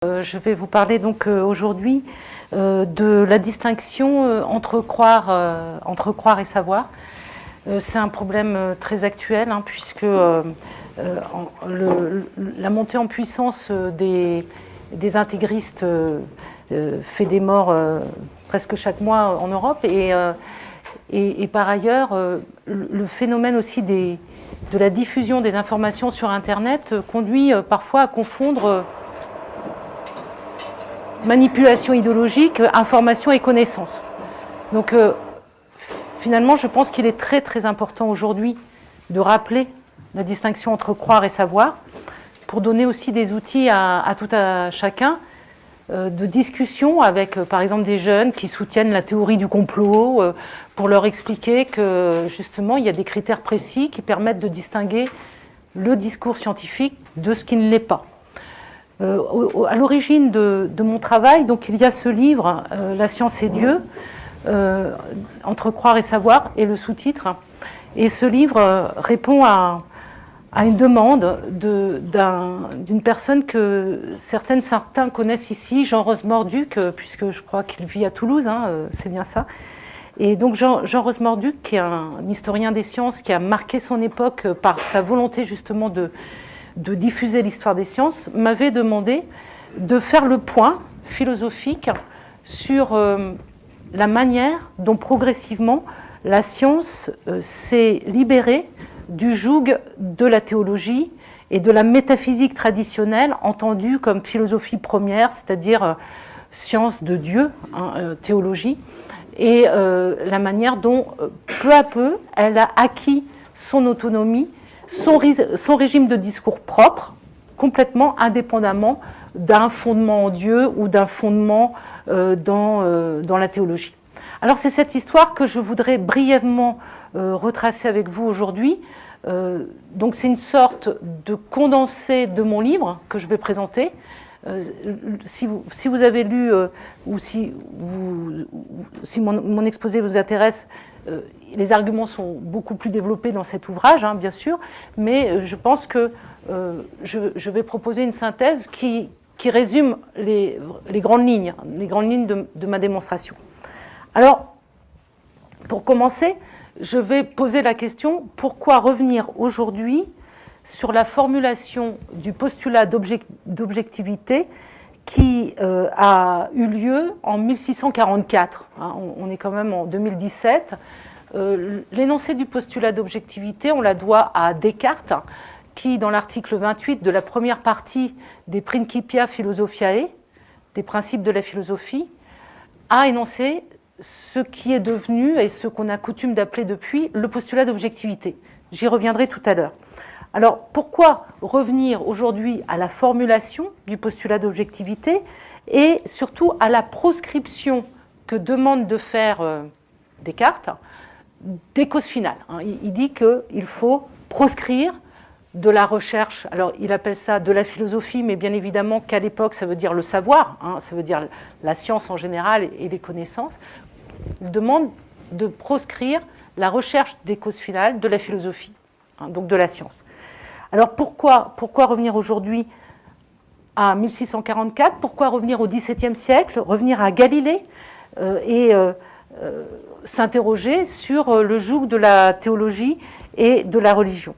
Je vais vous parler donc aujourd'hui de la distinction entre croire et savoir. C'est un problème très actuel puisque la montée en puissance des intégristes fait des morts presque chaque mois en Europe et par ailleurs le phénomène aussi de la diffusion des informations sur Internet conduit parfois à confondre manipulation idéologique, information et connaissance. Donc finalement, je pense qu'il est très très important aujourd'hui de rappeler la distinction entre croire et savoir pour donner aussi des outils à tout à chacun de discussion avec par exemple des jeunes qui soutiennent la théorie du complot pour leur expliquer que justement il y a des critères précis qui permettent de distinguer le discours scientifique de ce qui ne l'est pas. À l'origine de mon travail, donc, il y a ce livre, La science et Dieu, entre croire et savoir, et le sous-titre. Et ce livre répond à une demande d'une personne que certains connaissent ici, Jean Rosemorduc, puisque je crois qu'il vit à Toulouse, c'est bien ça. Et donc Jean Rosemorduc, qui est un historien des sciences, qui a marqué son époque par sa volonté justement de diffuser l'histoire des sciences, m'avait demandé de faire le point philosophique sur la manière dont progressivement la science s'est libérée du joug de la théologie et de la métaphysique traditionnelle entendue comme philosophie première, c'est-à-dire science de Dieu, théologie, et la manière dont peu à peu elle a acquis son autonomie, son régime de discours propre, complètement indépendamment d'un fondement en Dieu ou d'un fondement dans la théologie. Alors c'est cette histoire que je voudrais brièvement retracer avec vous aujourd'hui. Donc c'est une sorte de condensé de mon livre que je vais présenter. Si vous avez lu ou si mon exposé vous intéresse, les arguments sont beaucoup plus développés dans cet ouvrage, bien sûr, mais je pense que je vais proposer une synthèse qui résume les grandes lignes de ma démonstration. Alors, pour commencer, je vais poser la question, pourquoi revenir aujourd'hui sur la formulation du postulat d'objectivité qui a eu lieu en 1644. On est quand même en 2017. L'énoncé du postulat d'objectivité, on la doit à Descartes, qui, dans l'article 28 de la première partie des Principia Philosophiae, des principes de la philosophie, a énoncé ce qui est devenu et ce qu'on a coutume d'appeler depuis le postulat d'objectivité. J'y reviendrai tout à l'heure. Alors, pourquoi revenir aujourd'hui à la formulation du postulat d'objectivité et surtout à la proscription que demande de faire Descartes des causes finales. Il dit qu'il faut proscrire de la recherche, alors il appelle ça de la philosophie, mais bien évidemment qu'à l'époque ça veut dire le savoir, ça veut dire la science en général et les connaissances. Il demande de proscrire la recherche des causes finales de la philosophie, donc de la science. Alors pourquoi revenir aujourd'hui à 1644 ? Pourquoi revenir au XVIIe siècle, revenir à Galilée et s'interroger sur le joug de la théologie et de la religion ?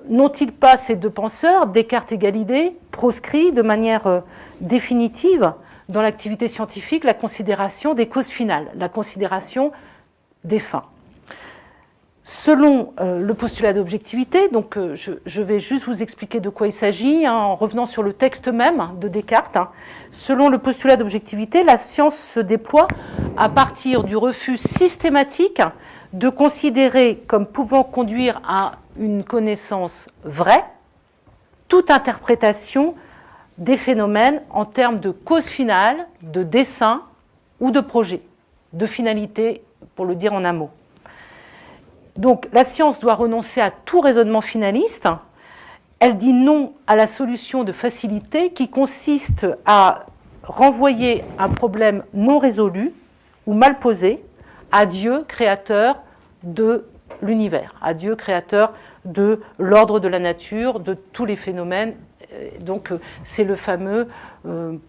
N'ont-ils pas, ces deux penseurs, Descartes et Galilée, proscrit de manière définitive dans l'activité scientifique la considération des causes finales, la considération des fins ? Selon le postulat d'objectivité, donc je vais juste vous expliquer de quoi il s'agit en revenant sur le texte même de Descartes. Selon le postulat d'objectivité, la science se déploie à partir du refus systématique de considérer comme pouvant conduire à une connaissance vraie toute interprétation des phénomènes en termes de cause finale, de dessein ou de projet, de finalité, pour le dire en un mot. Donc la science doit renoncer à tout raisonnement finaliste. Elle dit non à la solution de facilité qui consiste à renvoyer un problème non résolu ou mal posé à Dieu, créateur de l'univers, à Dieu, créateur de l'ordre de la nature, de tous les phénomènes, Donc c'est le fameux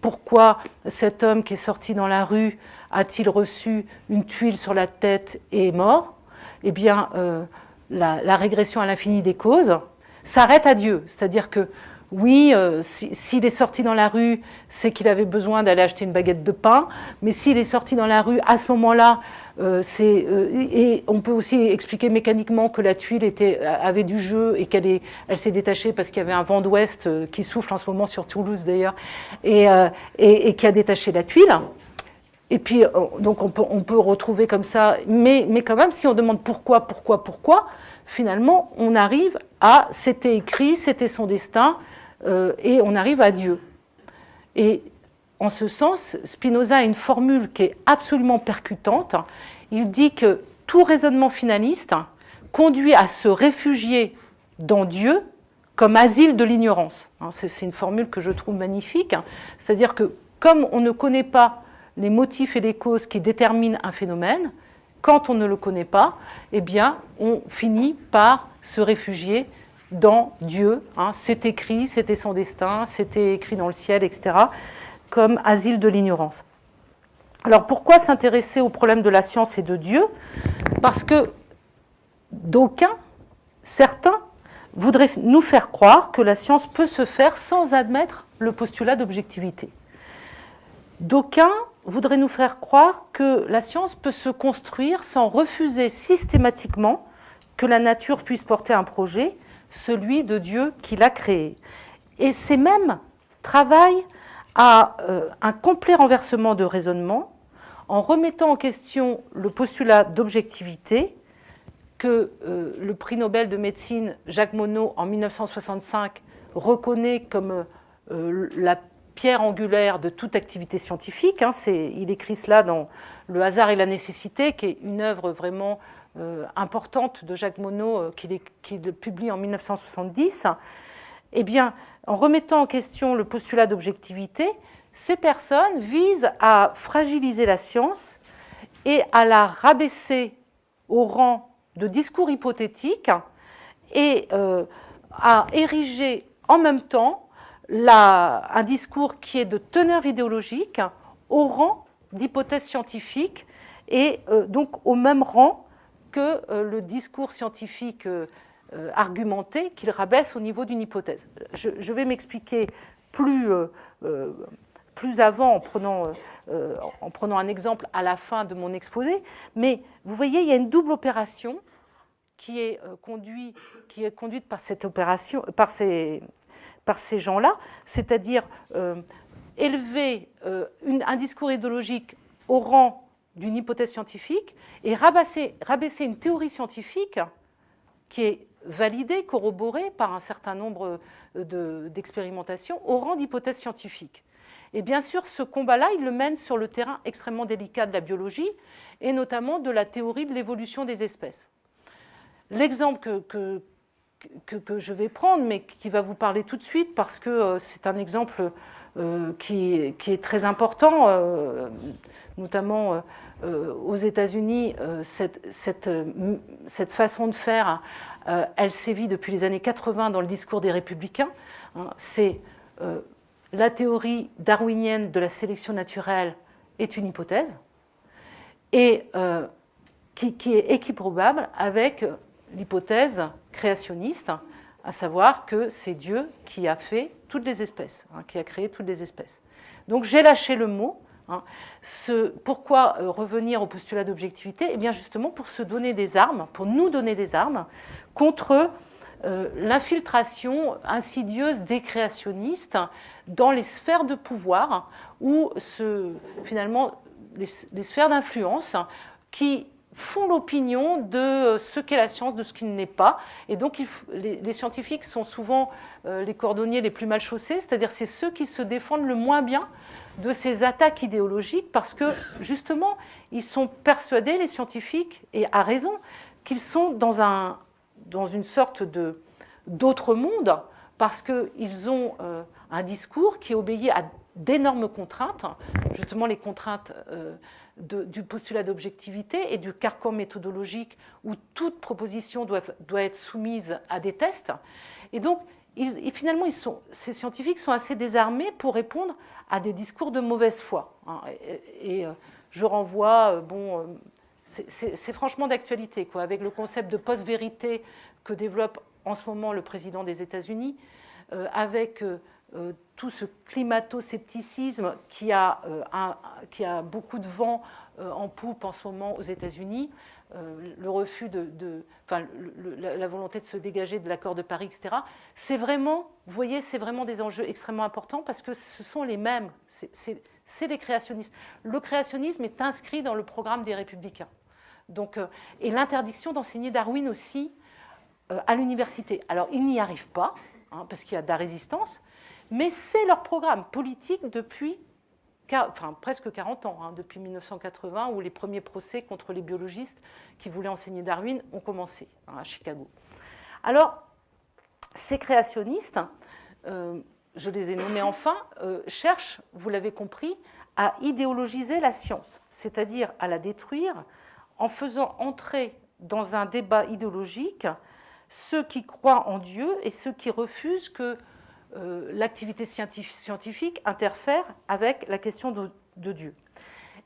pourquoi cet homme qui est sorti dans la rue a-t-il reçu une tuile sur la tête et est mort? Eh bien, la régression à l'infini des causes s'arrête à Dieu. C'est-à-dire que oui, s'il est sorti dans la rue, c'est qu'il avait besoin d'aller acheter une baguette de pain, mais s'il est sorti dans la rue à ce moment-là, et on peut aussi expliquer mécaniquement que la tuile avait du jeu et elle s'est détachée parce qu'il y avait un vent d'ouest qui souffle en ce moment sur Toulouse d'ailleurs, et qui a détaché la tuile. Et puis, donc on peut retrouver comme ça, mais quand même, si on demande pourquoi, finalement, on arrive à c'était écrit, c'était son destin, et on arrive à Dieu. Et en ce sens, Spinoza a une formule qui est absolument percutante. Il dit que tout raisonnement finaliste conduit à se réfugier dans Dieu comme asile de l'ignorance. C'est une formule que je trouve magnifique. C'est-à-dire que comme on ne connaît pas les motifs et les causes qui déterminent un phénomène, quand on ne le connaît pas, eh bien, on finit par se réfugier dans Dieu. C'est écrit, c'était son destin, c'était écrit dans le ciel, etc., comme asile de l'ignorance. Alors, pourquoi s'intéresser au problème de la science et de Dieu? Parce que d'aucuns, certains, voudraient nous faire croire que la science peut se faire sans admettre le postulat d'objectivité. D'aucuns voudraient nous faire croire que la science peut se construire sans refuser systématiquement que la nature puisse porter un projet, celui de Dieu qui l'a créé. Et ces mêmes travaillent à un complet renversement de raisonnement en remettant en question le postulat d'objectivité que le prix Nobel de médecine Jacques Monod en 1965 reconnaît comme la pierre angulaire de toute activité scientifique. Il écrit cela dans Le hasard et la nécessité, qui est une œuvre vraiment importante de Jacques Monod qu'il publie en 1970. Eh bien, en remettant en question le postulat d'objectivité, ces personnes visent à fragiliser la science et à la rabaisser au rang de discours hypothétique et à ériger en même temps un discours qui est de teneur idéologique au rang d'hypothèse scientifique et donc au même rang que le discours scientifique argumenté qu'il rabaisse au niveau d'une hypothèse. Je vais m'expliquer plus avant en prenant un exemple à la fin de mon exposé, mais vous voyez, il y a une double opération qui est conduite par cette opération, par ces gens-là, c'est-à-dire élever un discours idéologique au rang d'une hypothèse scientifique et rabaisser une théorie scientifique qui est validée, corroborée par un certain nombre d'expérimentations au rang d'hypothèse scientifique. Et bien sûr, ce combat-là, il le mène sur le terrain extrêmement délicat de la biologie et notamment de la théorie de l'évolution des espèces. L'exemple que je vais prendre, mais qui va vous parler tout de suite, parce que c'est un exemple qui est très important, notamment aux États-Unis, cette façon de faire, elle sévit depuis les années 80 dans le discours des républicains. C'est la théorie darwinienne de la sélection naturelle est une hypothèse, et qui est équiprobable avec l'hypothèse créationniste, à savoir que c'est Dieu qui a fait toutes les espèces, qui a créé toutes les espèces. Donc j'ai lâché le mot. Pourquoi revenir au postulat d'objectivité? Eh bien justement pour se donner des armes, pour nous donner des armes contre l'infiltration insidieuse des créationnistes dans les sphères de pouvoir ou finalement les sphères d'influence qui font l'opinion de ce qu'est la science, de ce qui ne l'est pas. Et donc, les scientifiques sont souvent les cordonniers les plus mal chaussés, c'est-à-dire c'est ceux qui se défendent le moins bien de ces attaques idéologiques parce que, justement, ils sont persuadés, les scientifiques, et à raison, qu'ils sont dans une sorte d'autre monde parce qu'ils ont un discours qui obéit à d'énormes contraintes, justement les contraintes du postulat d'objectivité et du carcan méthodologique où toute proposition doit être soumise à des tests. Et donc, finalement, ces scientifiques sont assez désarmés pour répondre à des discours de mauvaise foi. Hein, je renvoie, c'est franchement d'actualité, quoi, avec le concept de post-vérité que développe en ce moment le président des États-Unis, avec tout ce climato-scepticisme qui a beaucoup de vent en poupe en ce moment aux États-Unis, le refus la volonté de se dégager de l'accord de Paris, etc. C'est vraiment, vous voyez, c'est vraiment des enjeux extrêmement importants parce que ce sont les mêmes, c'est les créationnistes. Le créationnisme est inscrit dans le programme des Républicains. Donc, et l'interdiction d'enseigner Darwin aussi à l'université. Alors, ils n'y arrivent pas, hein, parce qu'il y a de la résistance, mais c'est leur programme politique depuis presque 40 ans, hein, depuis 1980, où les premiers procès contre les biologistes qui voulaient enseigner Darwin ont commencé, hein, à Chicago. Alors, ces créationnistes, je les ai nommés enfin, cherchent, vous l'avez compris, à idéologiser la science, c'est-à-dire à la détruire en faisant entrer dans un débat idéologique ceux qui croient en Dieu et ceux qui refusent que l'activité scientifique interfère avec la question de Dieu.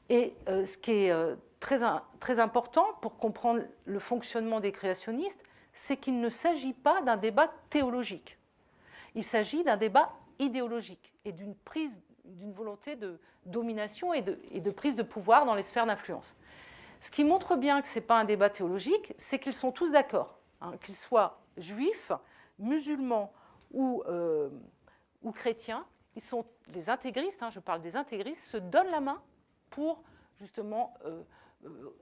Et ce qui est très important pour comprendre le fonctionnement des créationnistes, c'est qu'il ne s'agit pas d'un débat théologique. Il s'agit d'un débat idéologique et d'une volonté de domination et de prise de pouvoir dans les sphères d'influence. Ce qui montre bien que ce n'est pas un débat théologique, c'est qu'ils sont tous d'accord, hein, qu'ils soient juifs, musulmans ou chrétiens. Ils sont des intégristes, hein, je parle des intégristes, se donnent la main pour justement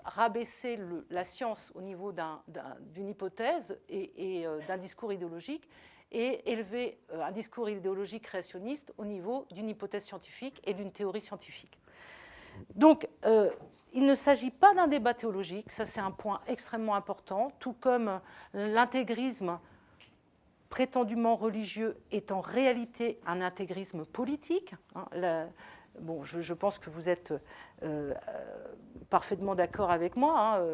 rabaisser la science au niveau d'une hypothèse et d'un discours idéologique et élever un discours idéologique créationniste au niveau d'une hypothèse scientifique et d'une théorie scientifique. Donc, il ne s'agit pas d'un débat théologique, ça c'est un point extrêmement important, tout comme l'intégrisme prétendument religieux est en réalité un intégrisme politique. Je pense que vous êtes parfaitement d'accord avec moi. Hein,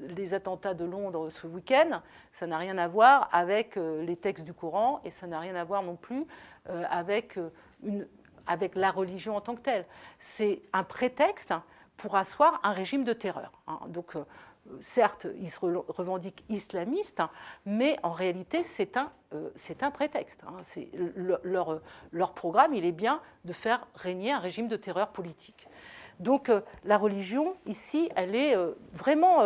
les attentats de Londres ce week-end, ça n'a rien à voir avec les textes du Coran et ça n'a rien à voir non plus avec la religion en tant que telle. C'est un prétexte pour asseoir un régime de terreur. Hein. Donc, certes, ils se revendiquent islamistes, mais en réalité, c'est un prétexte. Hein. Leur programme, il est bien de faire régner un régime de terreur politique. Donc, la religion, ici, elle est vraiment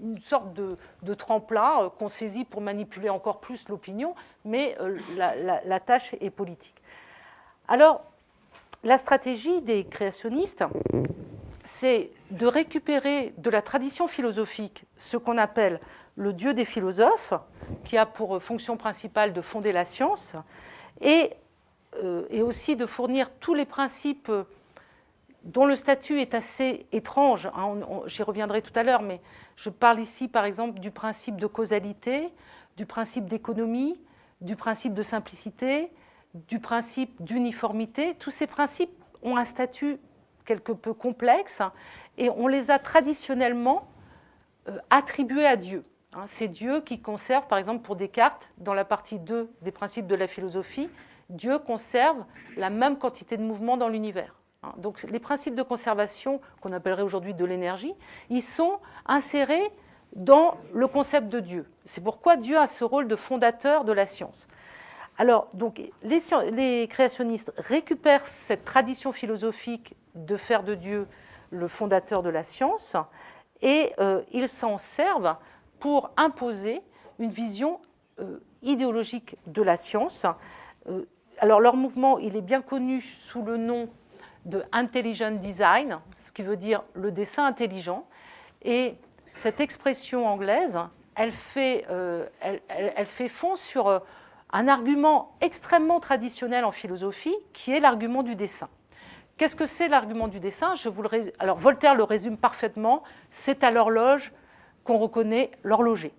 une sorte de tremplin qu'on saisit pour manipuler encore plus l'opinion, mais la tâche est politique. Alors, la stratégie des créationnistes, c'est de récupérer de la tradition philosophique ce qu'on appelle le Dieu des philosophes, qui a pour fonction principale de fonder la science, et aussi de fournir tous les principes dont le statut est assez étrange. J'y reviendrai tout à l'heure, mais je parle ici, par exemple, du principe de causalité, du principe d'économie, du principe de simplicité, du principe d'uniformité. Tous ces principes ont un statut quelque peu complexes et on les a traditionnellement attribués à Dieu. C'est Dieu qui conserve, par exemple pour Descartes, dans la partie 2 des principes de la philosophie, Dieu conserve la même quantité de mouvement dans l'univers. Donc les principes de conservation, qu'on appellerait aujourd'hui de l'énergie, ils sont insérés dans le concept de Dieu. C'est pourquoi Dieu a ce rôle de fondateur de la science. Alors, donc, les créationnistes récupèrent cette tradition philosophique de faire de Dieu le fondateur de la science et ils s'en servent pour imposer une vision idéologique de la science. Alors, leur mouvement, il est bien connu sous le nom de Intelligent Design, ce qui veut dire le dessin intelligent. Et cette expression anglaise, elle fait fond sur un argument extrêmement traditionnel en philosophie, qui est l'argument du dessin. Qu'est-ce que c'est l'argument du dessin ? Alors Voltaire le résume parfaitement, c'est à l'horloge qu'on reconnaît l'horloger.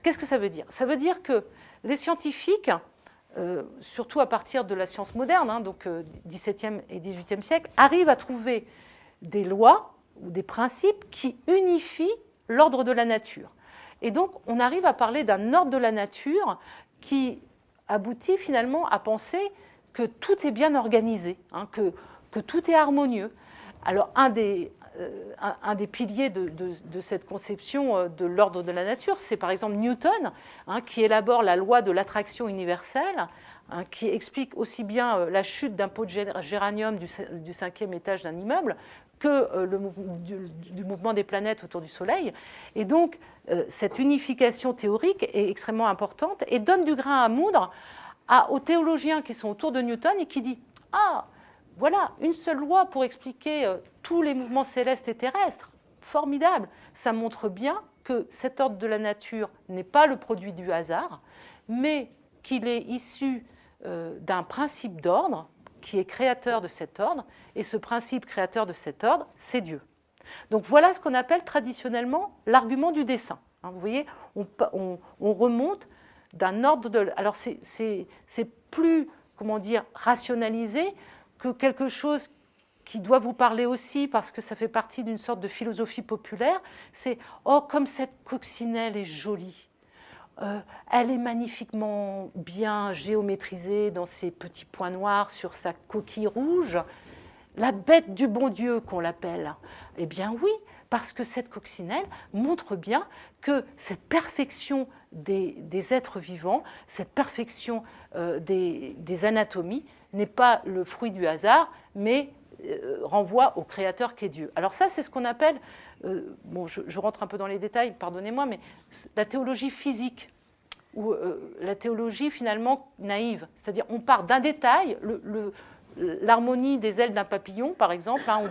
Qu'est-ce que ça veut dire ? Ça veut dire que les scientifiques, surtout à partir de la science moderne, donc XVIIe et XVIIIe siècle, arrivent à trouver des lois ou des principes qui unifient l'ordre de la nature. Et donc on arrive à parler d'un ordre de la nature qui aboutit finalement à penser que tout est bien organisé, hein, que tout est harmonieux. Alors, un des piliers de cette conception de l'ordre de la nature, c'est par exemple Newton, hein, qui élabore la loi de l'attraction universelle, hein, qui explique aussi bien la chute d'un pot de géranium du 5e étage d'un immeuble que du mouvement des planètes autour du Soleil. Et donc, cette unification théorique est extrêmement importante et donne du grain à moudre aux théologiens qui sont autour de Newton et qui disent « Ah, voilà, une seule loi pour expliquer tous les mouvements célestes et terrestres. Formidable. Ça montre bien que cet ordre de la nature n'est pas le produit du hasard, mais qu'il est issu d'un principe d'ordre qui est créateur de cet ordre, et ce principe créateur de cet ordre, c'est Dieu. Donc voilà ce qu'on appelle traditionnellement l'argument du dessein. Hein, vous voyez, on remonte d'un ordre de... Alors c'est plus, comment dire, rationalisé que quelque chose qui doit vous parler aussi parce que ça fait partie d'une sorte de philosophie populaire, c'est « Oh, comme cette coccinelle est jolie !» elle est magnifiquement bien géométrisée dans ses petits points noirs sur sa coquille rouge. La bête du bon Dieu qu'on l'appelle. Eh bien oui, parce que cette coccinelle montre bien que cette perfection des êtres vivants, cette perfection des anatomies n'est pas le fruit du hasard, mais renvoie au créateur qu'est Dieu. Alors ça, c'est ce qu'on appelle, bon, je rentre un peu dans les détails, pardonnez-moi, mais la théologie physique, ou la théologie finalement naïve. C'est-à-dire, on part d'un détail, l'harmonie des ailes d'un papillon, par exemple, hein, ou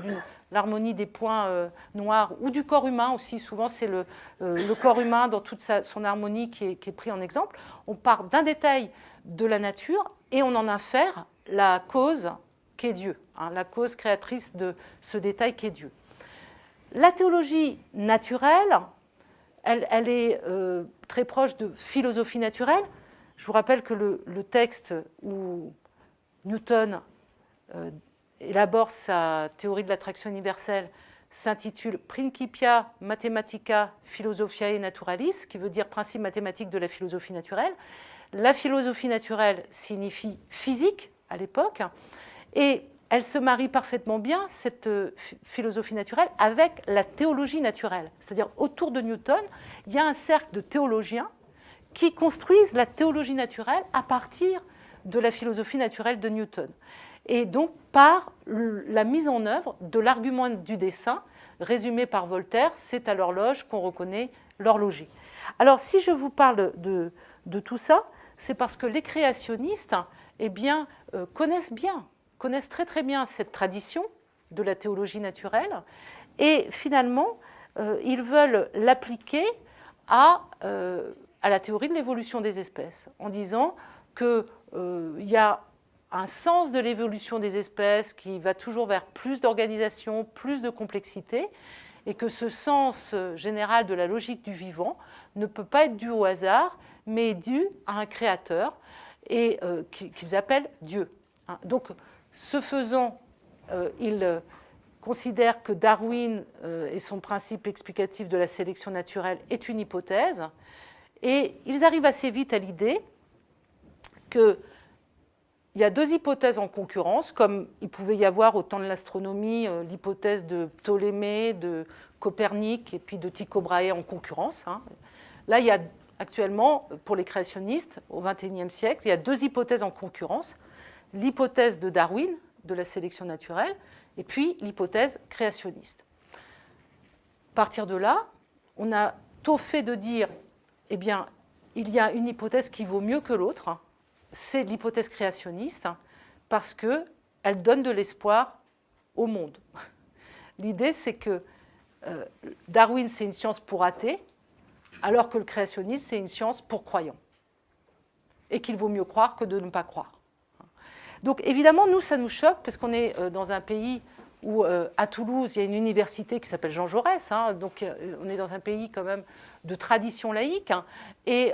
l'harmonie des points noirs, ou du corps humain aussi. Souvent, c'est le corps humain dans toute son harmonie qui est pris en exemple. On part d'un détail de la nature et on en infère la cause qu'est Dieu, hein, la cause créatrice de ce détail qu'est Dieu. La théologie naturelle, elle est très proche de philosophie naturelle. Je vous rappelle que le texte où Newton élabore sa théorie de l'attraction universelle s'intitule Principia Mathematica Philosophiae Naturalis, qui veut dire principe mathématique de la philosophie naturelle. La philosophie naturelle signifie physique à l'époque, et elle se marie parfaitement bien, cette philosophie naturelle, avec la théologie naturelle. C'est-à-dire, autour de Newton, il y a un cercle de théologiens qui construisent la théologie naturelle à partir de la philosophie naturelle de Newton. Et donc, par la mise en œuvre de l'argument du dessein, résumé par Voltaire, c'est à l'horloge qu'on reconnaît l'horloger. Alors, si je vous parle de tout ça, c'est parce que les créationnistes, eh bien, connaissent très très bien cette tradition de la théologie naturelle et finalement, ils veulent l'appliquer à la théorie de l'évolution des espèces en disant qu'il y a un sens de l'évolution des espèces qui va toujours vers plus d'organisation, plus de complexité, et que ce sens général de la logique du vivant ne peut pas être dû au hasard, mais est dû à un créateur, et qu'ils appellent Dieu. Donc, ce faisant, ils considèrent que Darwin et son principe explicatif de la sélection naturelle est une hypothèse, et ils arrivent assez vite à l'idée qu'il y a deux hypothèses en concurrence, comme il pouvait y avoir au temps de l'astronomie l'hypothèse de Ptolémée, de Copernic et puis de Tycho Brahe en concurrence. Là, il y a actuellement, pour les créationnistes, au XXIe siècle, il y a deux hypothèses en concurrence. L'hypothèse de Darwin, de la sélection naturelle, et puis l'hypothèse créationniste. À partir de là, on a tôt fait de dire, eh bien, il y a une hypothèse qui vaut mieux que l'autre, c'est l'hypothèse créationniste, parce qu'elle donne de l'espoir au monde. L'idée, c'est que Darwin, c'est une science pour athées, alors que le créationniste, c'est une science pour croyants. Et qu'il vaut mieux croire que de ne pas croire. Donc évidemment, nous, ça nous choque, parce qu'on est dans un pays où, à Toulouse, il y a une université qui s'appelle Jean Jaurès, donc on est dans un pays quand même de tradition laïque, et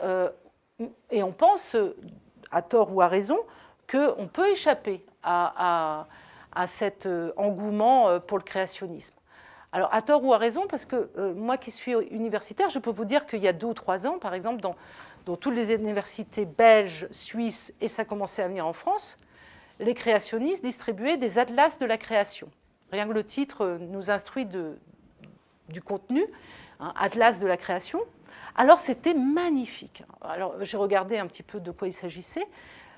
on pense, à tort ou à raison, qu'on peut échapper à cet engouement pour le créationnisme. Alors, à tort ou à raison, parce que moi qui suis universitaire, je peux vous dire qu'il y a 2 ou 3 ans, par exemple, dans dans toutes les universités belges, suisses, et ça commençait à venir en France, les créationnistes distribuaient des atlas de la création. Rien que le titre nous instruit du contenu, hein, atlas de la création. Alors c'était magnifique. Alors j'ai regardé un petit peu de quoi il s'agissait.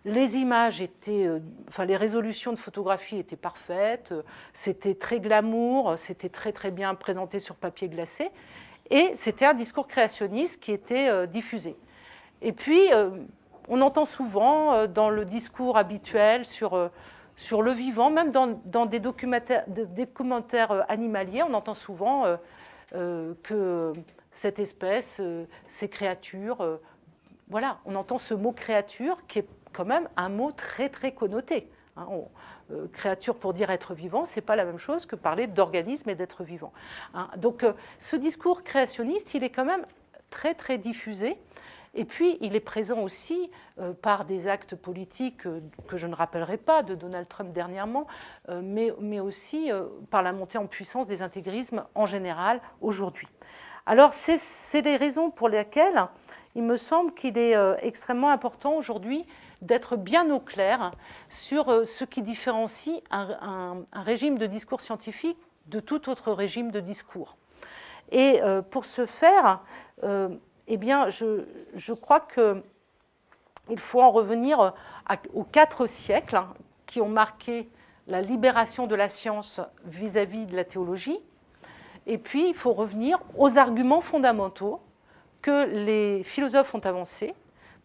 Les images étaient, enfin les résolutions de photographie étaient parfaites, c'était très glamour, c'était très très bien présenté sur papier glacé, et c'était un discours créationniste qui était diffusé. Et puis on entend souvent dans le discours habituel sur le vivant, même dans des commentaires animaliers, on entend souvent que cette espèce, ces créatures, voilà, on entend ce mot créature qui est quand même un mot très très connoté. Hein, créature pour dire être vivant, ce n'est pas la même chose que parler d'organisme et d'être vivant. Hein, donc ce discours créationniste, il est quand même très très diffusé. Et puis, il est présent aussi par des actes politiques que je ne rappellerai pas, de Donald Trump dernièrement, mais aussi par la montée en puissance des intégrismes en général aujourd'hui. Alors, c'est les raisons pour lesquelles il me semble qu'il est extrêmement important aujourd'hui d'être bien au clair sur ce qui différencie un régime de discours scientifique de tout autre régime de discours. Et pour ce faire, eh bien, je crois qu'il faut en revenir aux 4 siècles qui ont marqué la libération de la science vis-à-vis de la théologie. Et puis, il faut revenir aux arguments fondamentaux que les philosophes ont avancés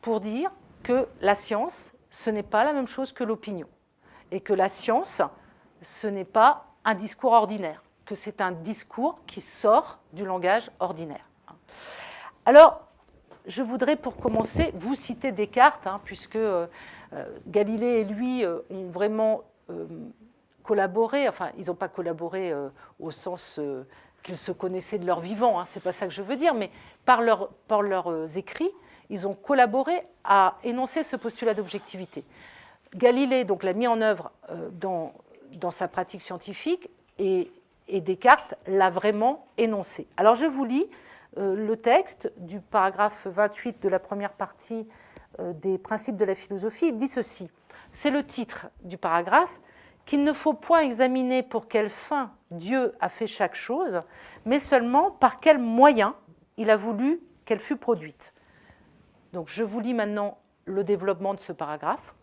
pour dire que la science, ce n'est pas la même chose que l'opinion. Et que la science, ce n'est pas un discours ordinaire, que c'est un discours qui sort du langage ordinaire. Alors, je voudrais pour commencer vous citer Descartes, puisque Galilée et lui ont vraiment collaboré, enfin ils n'ont pas collaboré au sens qu'ils se connaissaient de leur vivant, c'est pas ça que je veux dire, mais par leurs écrits, ils ont collaboré à énoncer ce postulat d'objectivité. Galilée donc l'a mis en œuvre dans sa pratique scientifique et Descartes l'a vraiment énoncé. Alors je vous lis le texte du paragraphe 28 de la première partie des Principes de la philosophie. Il dit ceci, c'est le titre du paragraphe, qu'il ne faut point examiner pour quelle fin Dieu a fait chaque chose, mais seulement par quels moyens il a voulu qu'elle fût produite. Donc je vous lis maintenant le développement de ce paragraphe.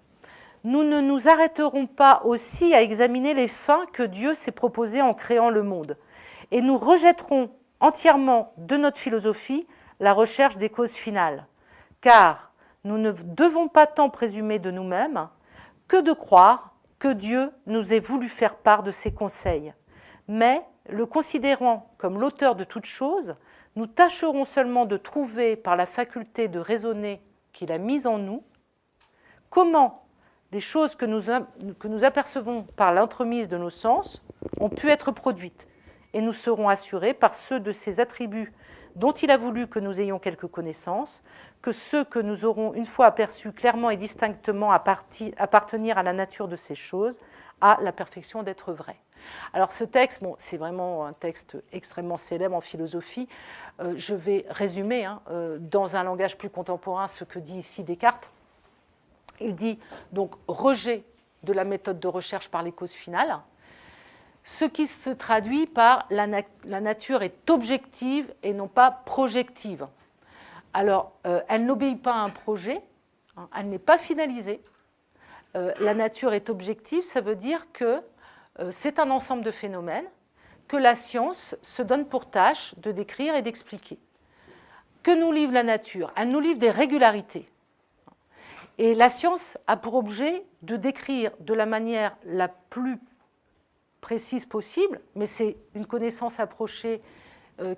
Nous ne nous arrêterons pas aussi à examiner les fins que Dieu s'est proposées en créant le monde, et nous rejetterons entièrement de notre philosophie la recherche des causes finales, car nous ne devons pas tant présumer de nous-mêmes que de croire que Dieu nous ait voulu faire part de ses conseils. Mais, le considérant comme l'auteur de toutes choses, nous tâcherons seulement de trouver par la faculté de raisonner qu'il a mise en nous, comment les choses que nous apercevons par l'entremise de nos sens ont pu être produites, et nous serons assurés par ceux de ces attributs dont il a voulu que nous ayons quelque connaissance, que ceux que nous aurons une fois aperçus clairement et distinctement appartenir à la nature de ces choses, à la perfection d'être vrai. Alors ce texte, bon, c'est vraiment un texte extrêmement célèbre en philosophie. Je vais résumer dans un langage plus contemporain ce que dit ici Descartes. Il dit donc rejet de la méthode de recherche par les causes finales, ce qui se traduit par la nature est objective et non pas projective. Alors, elle n'obéit pas à un projet, elle n'est pas finalisée. La nature est objective, ça veut dire que c'est un ensemble de phénomènes que la science se donne pour tâche de décrire et d'expliquer. Que nous livre la nature? Elle nous livre des régularités. Et la science a pour objet de décrire de la manière la plus précise possible, mais c'est une connaissance approchée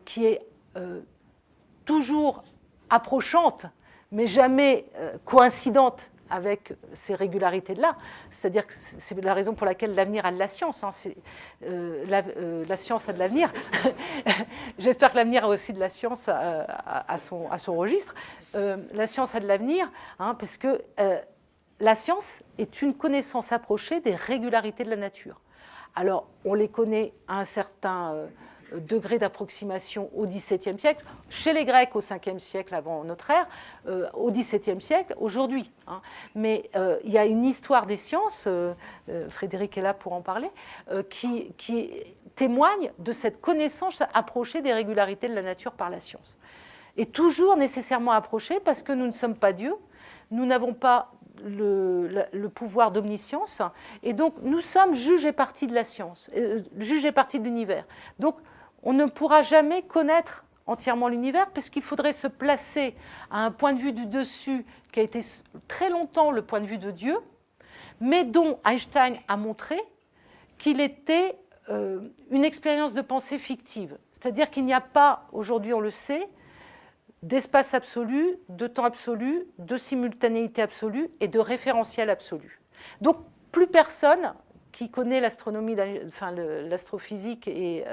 qui est toujours approchante, mais jamais coïncidente avec ces régularités-là. C'est-à-dire que c'est la raison pour laquelle l'avenir a de la science. La science a de l'avenir. J'espère que l'avenir a aussi de la science à son registre. La science a de l'avenir, parce que la science est une connaissance approchée des régularités de la nature. Alors, on les connaît à un certain degré d'approximation au XVIIe siècle, chez les Grecs au 5e siècle avant notre ère, au XVIIe siècle aujourd'hui. Hein. Mais il y a une histoire des sciences, Frédéric est là pour en parler, qui témoigne de cette connaissance approchée des régularités de la nature par la science. Et toujours nécessairement approchée parce que nous ne sommes pas Dieu, nous n'avons pas le pouvoir d'omniscience, et donc nous sommes juges et parties de la science, juges et parties de l'univers. Donc on ne pourra jamais connaître entièrement l'univers, puisqu'il faudrait se placer à un point de vue du dessus qui a été très longtemps le point de vue de Dieu, mais dont Einstein a montré qu'il était une expérience de pensée fictive. C'est-à-dire qu'il n'y a pas, aujourd'hui on le sait, d'espace absolu, de temps absolu, de simultanéité absolue et de référentiel absolu. Donc plus personne qui connaît l'astronomie, enfin l'astrophysique et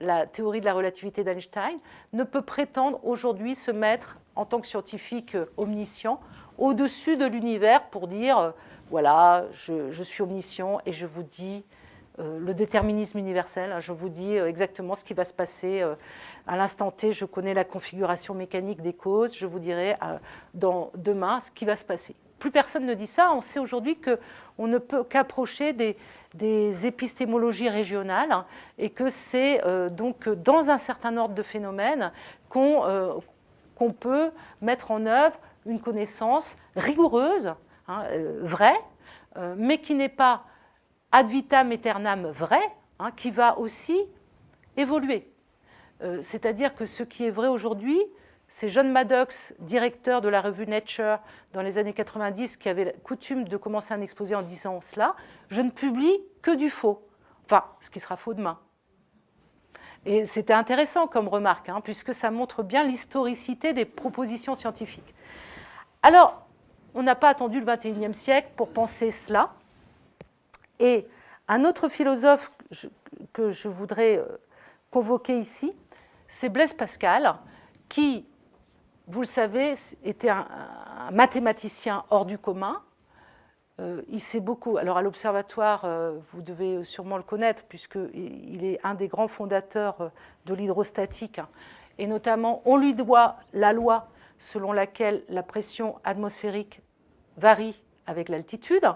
la théorie de la relativité d'Einstein ne peut prétendre aujourd'hui se mettre en tant que scientifique omniscient au-dessus de l'univers pour dire voilà, je suis omniscient et je vous dis le déterminisme universel, je vous dis exactement ce qui va se passer à l'instant T, je connais la configuration mécanique des causes, je vous dirai demain ce qui va se passer. Plus personne ne dit ça, on sait aujourd'hui qu'on ne peut qu'approcher des épistémologies régionales et que c'est donc dans un certain ordre de phénomènes qu'on peut mettre en œuvre une connaissance rigoureuse, vraie, mais qui n'est pas ad vitam aeternam vrai, qui va aussi évoluer. C'est-à-dire que ce qui est vrai aujourd'hui, c'est John Maddox, directeur de la revue Nature dans les années 90, qui avait coutume de commencer un exposé en disant cela, je ne publie que du faux. Enfin, ce qui sera faux demain. Et c'était intéressant comme remarque, puisque ça montre bien l'historicité des propositions scientifiques. Alors, on n'a pas attendu le XXIe siècle pour penser cela. Et un autre philosophe que je voudrais convoquer ici, c'est Blaise Pascal, qui, vous le savez, était un mathématicien hors du commun. Il sait beaucoup. Alors à l'Observatoire, vous devez sûrement le connaître, puisqu'il est un des grands fondateurs de l'hydrostatique. Et notamment, on lui doit la loi selon laquelle la pression atmosphérique varie avec l'altitude.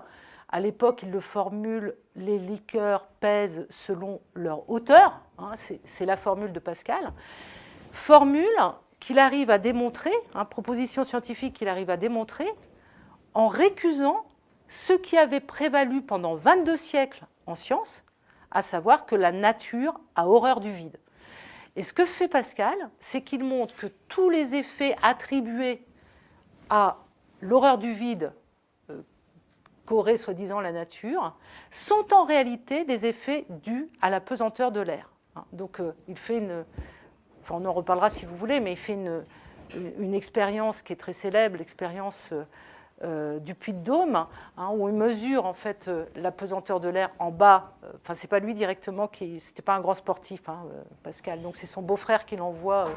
À l'époque, il le formule, les liqueurs pèsent selon leur hauteur. C'est la formule de Pascal. Formule qu'il arrive à démontrer, proposition scientifique qu'il arrive à démontrer, en récusant ce qui avait prévalu pendant 22 siècles en science, à savoir que la nature a horreur du vide. Et ce que fait Pascal, c'est qu'il montre que tous les effets attribués à l'horreur du vide qu'aurait soi-disant la nature, sont en réalité des effets dus à la pesanteur de l'air. Donc il fait on en reparlera si vous voulez, mais il fait une expérience qui est très célèbre, l'expérience du Puy-de-Dôme, où il mesure en fait la pesanteur de l'air en bas. Enfin, c'est pas lui directement c'était pas un grand sportif, Pascal. Donc c'est son beau-frère qui l'envoie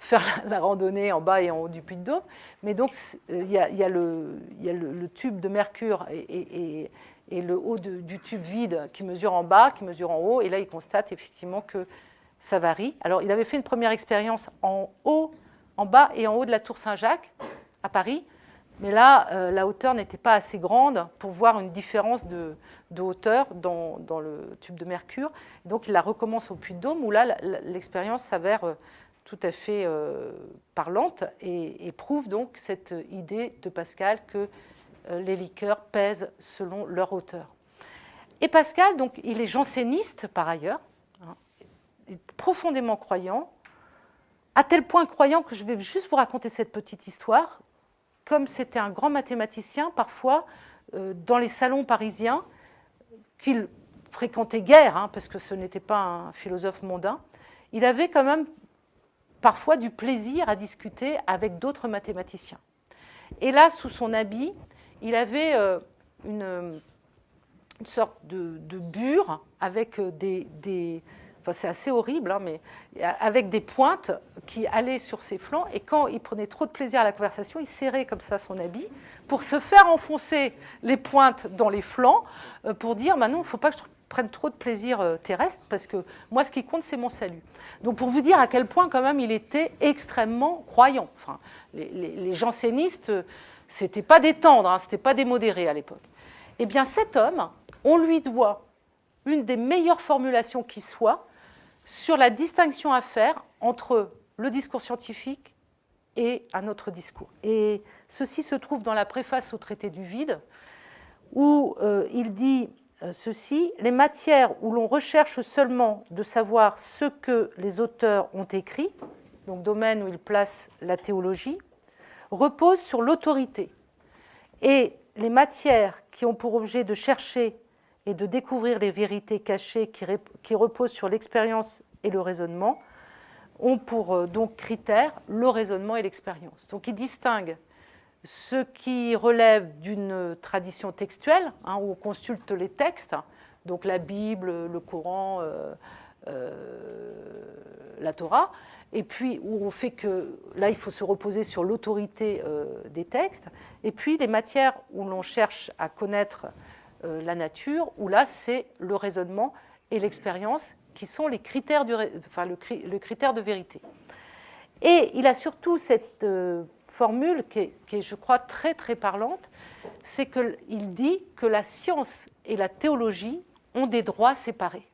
faire la randonnée en bas et en haut du Puy-de-Dôme. Mais donc, il y a le tube de mercure et le haut du tube vide qui mesure en bas, qui mesure en haut. Et là, il constate effectivement que ça varie. Alors, il avait fait une première expérience en bas et en haut de la tour Saint-Jacques, à Paris. Mais là, la hauteur n'était pas assez grande pour voir une différence de hauteur dans le tube de mercure. Donc, il la recommence au Puy-de-Dôme, où là, l'expérience s'avère tout à fait parlante et prouve donc cette idée de Pascal que les liqueurs pèsent selon leur hauteur. Et Pascal, donc, il est janséniste par ailleurs, il est profondément croyant, à tel point croyant que je vais juste vous raconter cette petite histoire. Comme c'était un grand mathématicien, parfois, dans les salons parisiens, qu'il fréquentait guère, parce que ce n'était pas un philosophe mondain, il avait quand même parfois du plaisir à discuter avec d'autres mathématiciens. Et là, sous son habit, il avait une sorte de bure avec enfin c'est assez horrible, mais avec des pointes qui allaient sur ses flancs, et quand il prenait trop de plaisir à la conversation, il serrait comme ça son habit pour se faire enfoncer les pointes dans les flancs, pour dire, non, il ne faut pas prenne trop de plaisir terrestre, parce que moi, ce qui compte, c'est mon salut. Donc, pour vous dire à quel point, quand même, il était extrêmement croyant. Enfin, les jansénistes, c'était pas des tendres, hein, c'était pas des modérés à l'époque. Eh bien, cet homme, on lui doit une des meilleures formulations qui soit sur la distinction à faire entre le discours scientifique et un autre discours. Et ceci se trouve dans la préface au traité du vide, où il dit ceci: les matières où l'on recherche seulement de savoir ce que les auteurs ont écrit, donc domaine où il place la théologie, reposent sur l'autorité. Et les matières qui ont pour objet de chercher et de découvrir les vérités cachées qui reposent sur l'expérience et le raisonnement ont pour donc critères le raisonnement et l'expérience. Donc il distingue ce qui relève d'une tradition textuelle, hein, où on consulte les textes, donc la Bible, le Coran, la Torah, et puis où on fait que là il faut se reposer sur l'autorité des textes, et puis les matières où l'on cherche à connaître la nature, où là c'est le raisonnement et l'expérience qui sont les critères le critère de vérité. Et il a surtout cette formule qui est, je crois, très très parlante, c'est qu'il dit que la science et la théologie ont des droits séparés.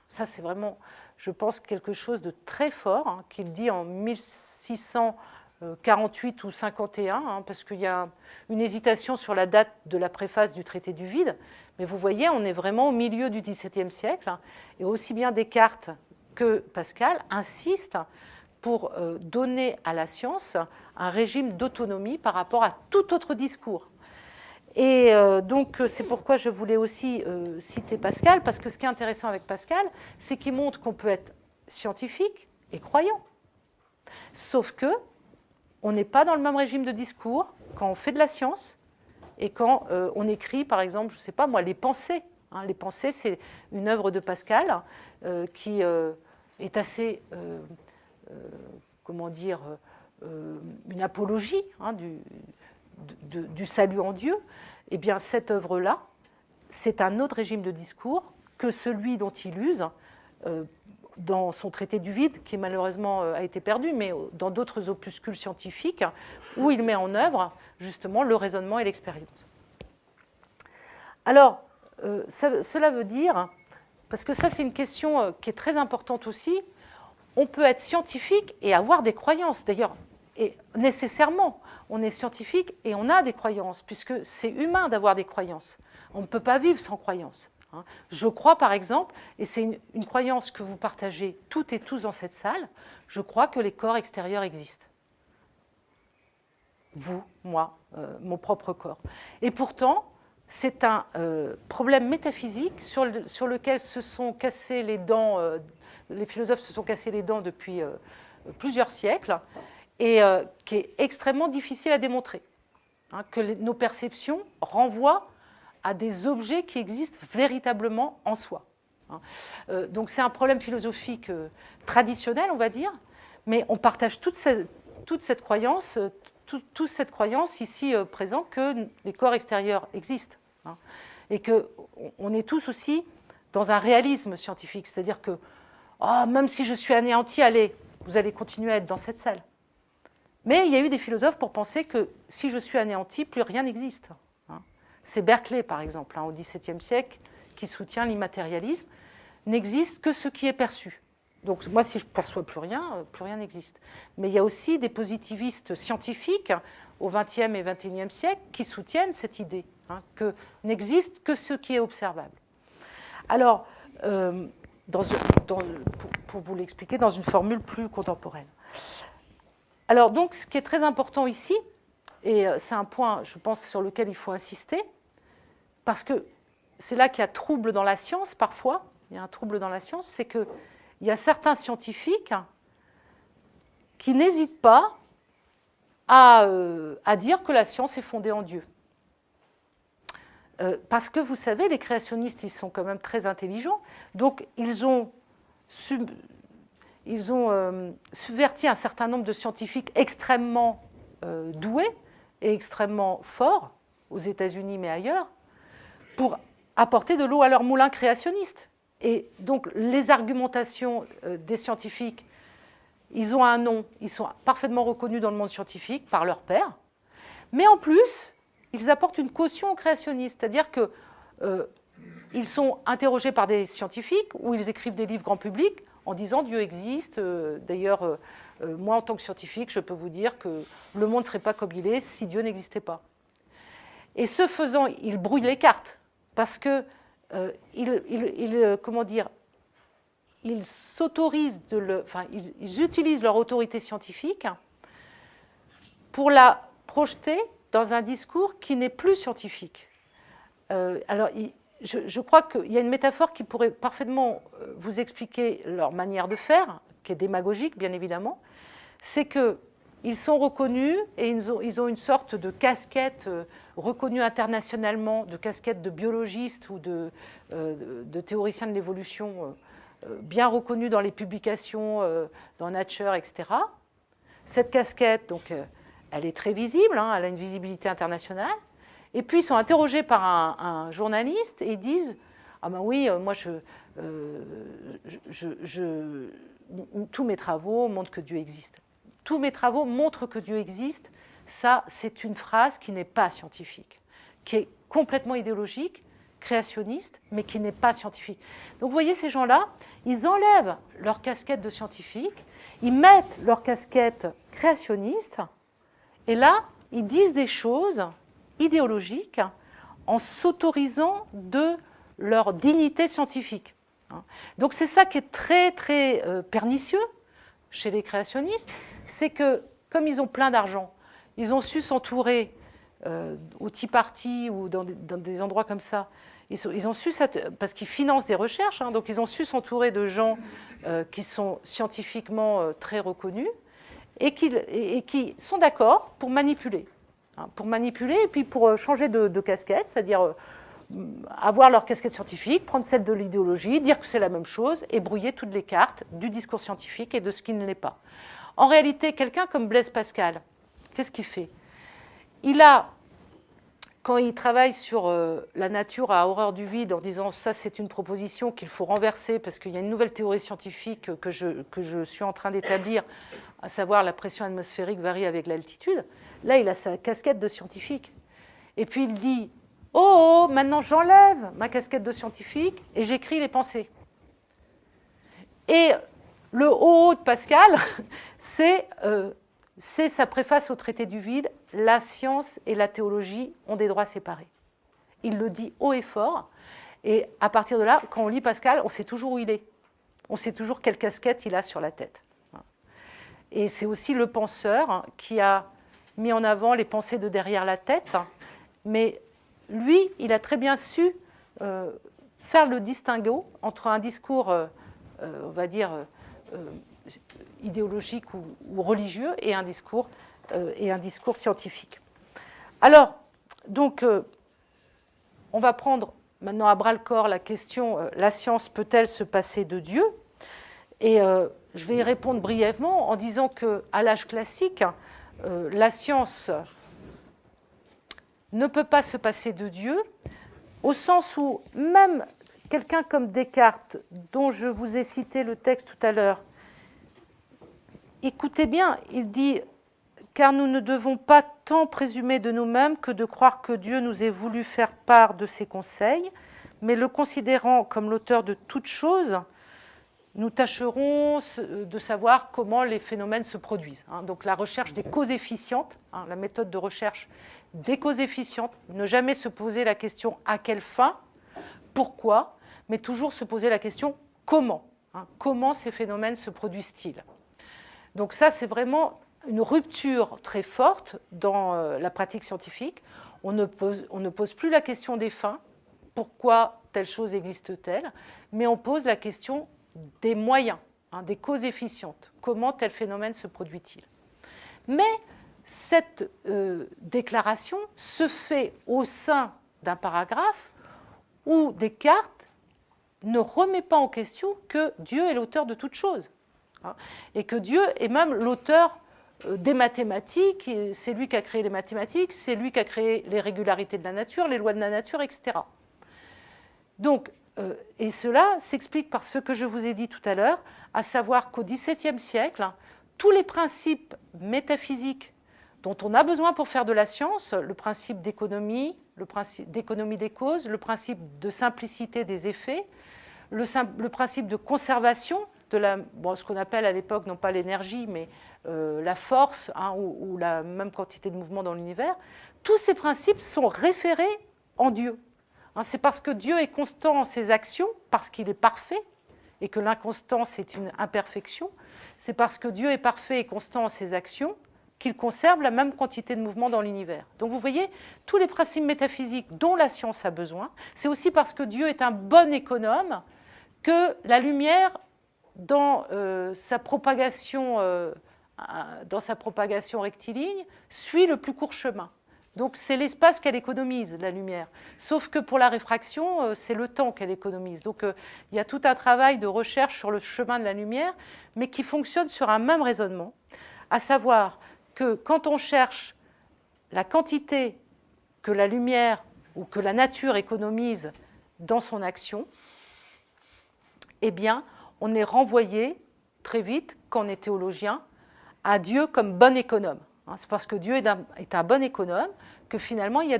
Ça, c'est vraiment, je pense, quelque chose de très fort, hein, qu'il dit en 1648 ou 51, hein, parce qu'il y a une hésitation sur la date de la préface du traité du vide, mais vous voyez, on est vraiment au milieu du XVIIe siècle, hein, et aussi bien Descartes que Pascal insistent pour donner à la science un régime d'autonomie par rapport à tout autre discours. Et donc, c'est pourquoi je voulais aussi citer Pascal, parce que ce qui est intéressant avec Pascal, c'est qu'il montre qu'on peut être scientifique et croyant. Sauf que on n'est pas dans le même régime de discours quand on fait de la science et quand on écrit, par exemple, je ne sais pas moi, les Pensées. Hein, les Pensées, c'est une œuvre de Pascal qui est assez... comment dire, une apologie, hein, du salut en Dieu, eh bien cette œuvre-là, c'est un autre régime de discours que celui dont il use dans son traité du vide, qui malheureusement a été perdu, mais dans d'autres opuscules scientifiques, où il met en œuvre justement le raisonnement et l'expérience. Alors, cela veut dire, parce que ça c'est une question qui est très importante aussi, on peut être scientifique et avoir des croyances. D'ailleurs, et nécessairement, on est scientifique et on a des croyances, puisque c'est humain d'avoir des croyances. On ne peut pas vivre sans croyances. Je crois, par exemple, et c'est une croyance que vous partagez toutes et tous dans cette salle, je crois que les corps extérieurs existent. Vous, moi, mon propre corps. Et pourtant, c'est un problème métaphysique sur lequel se sont cassés les dents, les philosophes se sont cassés les dents depuis plusieurs siècles, et qui est extrêmement difficile à démontrer. Hein, que nos perceptions renvoient à des objets qui existent véritablement en soi. Hein. Donc c'est un problème philosophique traditionnel, on va dire, mais on partage toute cette croyance, toute cette croyance ici présente que les corps extérieurs existent. Hein, et qu'on est tous aussi dans un réalisme scientifique, c'est-à-dire que même si je suis anéanti, allez, vous allez continuer à être dans cette salle. Mais il y a eu des philosophes pour penser que si je suis anéanti, plus rien n'existe. Hein. C'est Berkeley, par exemple, hein, au XVIIe siècle, qui soutient l'immatérialisme. N'existe que ce qui est perçu. Donc moi, si je ne perçois plus rien n'existe. Mais il y a aussi des positivistes scientifiques au XXe et XXIe siècle qui soutiennent cette idée, hein, que n'existe que ce qui est observable. Alors, pour vous l'expliquer dans une formule plus contemporaine. Alors donc, ce qui est très important ici, et c'est un point, je pense, sur lequel il faut insister, parce que c'est là qu'il y a trouble dans la science, parfois, il y a un trouble dans la science, c'est qu'il y a certains scientifiques qui n'hésitent pas à dire que la science est fondée en Dieu. Parce que, vous savez, les créationnistes, ils sont quand même très intelligents, donc ils ont subverti un certain nombre de scientifiques extrêmement doués et extrêmement forts, aux États-Unis mais ailleurs, pour apporter de l'eau à leur moulin créationniste. Et donc, les argumentations des scientifiques, ils ont un nom, ils sont parfaitement reconnus dans le monde scientifique par leurs pairs, mais en plus, ils apportent une caution aux créationnistes, c'est-à-dire qu'ils sont interrogés par des scientifiques ou ils écrivent des livres grand public en disant Dieu existe. D'ailleurs, moi, en tant que scientifique, je peux vous dire que le monde ne serait pas comme il est si Dieu n'existait pas. Et ce faisant, ils brouillent les cartes parce que comment dire, ils s'autorisent ils utilisent leur autorité scientifique pour la projeter dans un discours qui n'est plus scientifique. Alors, je crois qu'il y a une métaphore qui pourrait parfaitement vous expliquer leur manière de faire, qui est démagogique, bien évidemment. C'est qu'ils sont reconnus et ils ont une sorte de casquette reconnue internationalement, de casquette de biologistes ou de théoriciens de l'évolution bien reconnus dans les publications, dans Nature, etc. Cette casquette, donc, elle est très visible, hein, elle a une visibilité internationale. Et puis, ils sont interrogés par un journaliste et ils disent « Ah ben oui, moi, tous mes travaux montrent que Dieu existe. Tous mes travaux montrent que Dieu existe. » Ça, c'est une phrase qui n'est pas scientifique, qui est complètement idéologique, créationniste, mais qui n'est pas scientifique. Donc, vous voyez, ces gens-là, ils enlèvent leur casquette de scientifique, ils mettent leur casquette créationniste, et là, ils disent des choses idéologiques en s'autorisant de leur dignité scientifique. Donc c'est ça qui est très, très pernicieux chez les créationnistes, c'est que, comme ils ont plein d'argent, ils ont su s'entourer au Tea Party ou dans des endroits comme ça, ils ont su, parce qu'ils financent des recherches, hein, donc ils ont su s'entourer de gens qui sont scientifiquement très reconnus et qui sont d'accord pour manipuler. Pour manipuler et puis pour changer de casquette, c'est-à-dire avoir leur casquette scientifique, prendre celle de l'idéologie, dire que c'est la même chose et brouiller toutes les cartes du discours scientifique et de ce qui ne l'est pas. En réalité, quelqu'un comme Blaise Pascal, qu'est-ce qu'il fait? Quand il travaille sur la nature à horreur du vide en disant ça c'est une proposition qu'il faut renverser parce qu'il y a une nouvelle théorie scientifique que je suis en train d'établir, à savoir la pression atmosphérique varie avec l'altitude, là il a sa casquette de scientifique. Et puis il dit « Oh, maintenant j'enlève ma casquette de scientifique et j'écris les pensées ». Et le « oh » de Pascal, c'est sa préface au traité du vide, la science et la théologie ont des droits séparés. Il le dit haut et fort, et à partir de là, quand on lit Pascal, on sait toujours où il est. On sait toujours quelle casquette il a sur la tête. Et c'est aussi le penseur qui a mis en avant les pensées de derrière la tête, mais lui, il a très bien su faire le distinguo entre un discours, on va dire, idéologique ou religieux et un discours scientifique. Alors, donc, on va prendre maintenant à bras-le-corps la question la science peut-elle se passer de Dieu? Et je vais y répondre brièvement en disant qu'à l'âge classique, la science ne peut pas se passer de Dieu, au sens où même quelqu'un comme Descartes, dont je vous ai cité le texte tout à l'heure, écoutez bien, il dit « Car nous ne devons pas tant présumer de nous-mêmes que de croire que Dieu nous ait voulu faire part de ses conseils, mais le considérant comme l'auteur de toutes choses, nous tâcherons de savoir comment les phénomènes se produisent. » Donc la recherche des causes efficientes, la méthode de recherche des causes efficientes, ne jamais se poser la question « à quelle fin ?» pourquoi, mais toujours se poser la question comment. Comment ces phénomènes se produisent-ils? Donc ça, c'est vraiment une rupture très forte dans la pratique scientifique. On ne pose plus la question des fins, pourquoi telle chose existe-t-elle, mais on pose la question des moyens, des causes efficientes. Comment tel phénomène se produit-il? Mais cette déclaration se fait au sein d'un paragraphe où Descartes ne remet pas en question que Dieu est l'auteur de toutes choses. Et que Dieu est même l'auteur des mathématiques, c'est lui qui a créé les mathématiques, c'est lui qui a créé les régularités de la nature, les lois de la nature, etc. Donc, et cela s'explique par ce que je vous ai dit tout à l'heure, à savoir qu'au XVIIe siècle, tous les principes métaphysiques dont on a besoin pour faire de la science, le principe d'économie, le principe d'économie des causes, le principe de simplicité des effets, le principe de conservation de ce qu'on appelle à l'époque non pas l'énergie, mais la force, hein, ou la même quantité de mouvement dans l'univers, tous ces principes sont référés en Dieu. Hein, c'est parce que Dieu est constant en ses actions, parce qu'il est parfait, et que l'inconstance est une imperfection, c'est parce que Dieu est parfait et constant en ses actions qu'il conserve la même quantité de mouvement dans l'univers. Donc vous voyez, tous les principes métaphysiques dont la science a besoin, c'est aussi parce que Dieu est un bon économe que la lumière, dans sa propagation rectiligne, suit le plus court chemin. Donc c'est l'espace qu'elle économise, la lumière. Sauf que pour la réfraction, c'est le temps qu'elle économise. Donc il y a tout un travail de recherche sur le chemin de la lumière, mais qui fonctionne sur un même raisonnement, à savoir que quand on cherche la quantité que la lumière ou que la nature économise dans son action, eh bien, on est renvoyé très vite, quand on est théologien, à Dieu comme bon économe. C'est parce que Dieu est un bon économe que finalement, il y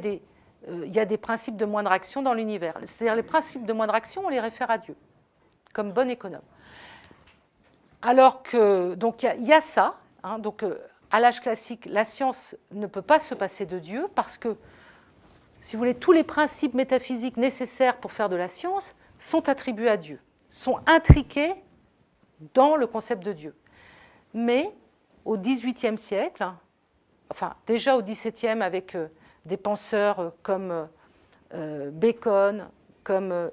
a des principes de moindre action dans l'univers. C'est-à-dire les principes de moindre action, on les réfère à Dieu, comme bon économe. Alors que, donc il y a ça, hein, donc à l'âge classique, la science ne peut pas se passer de Dieu parce que, si vous voulez, tous les principes métaphysiques nécessaires pour faire de la science sont attribués à Dieu, sont intriqués dans le concept de Dieu. Mais au XVIIIe siècle, enfin déjà au XVIIe avec des penseurs comme Bacon, comme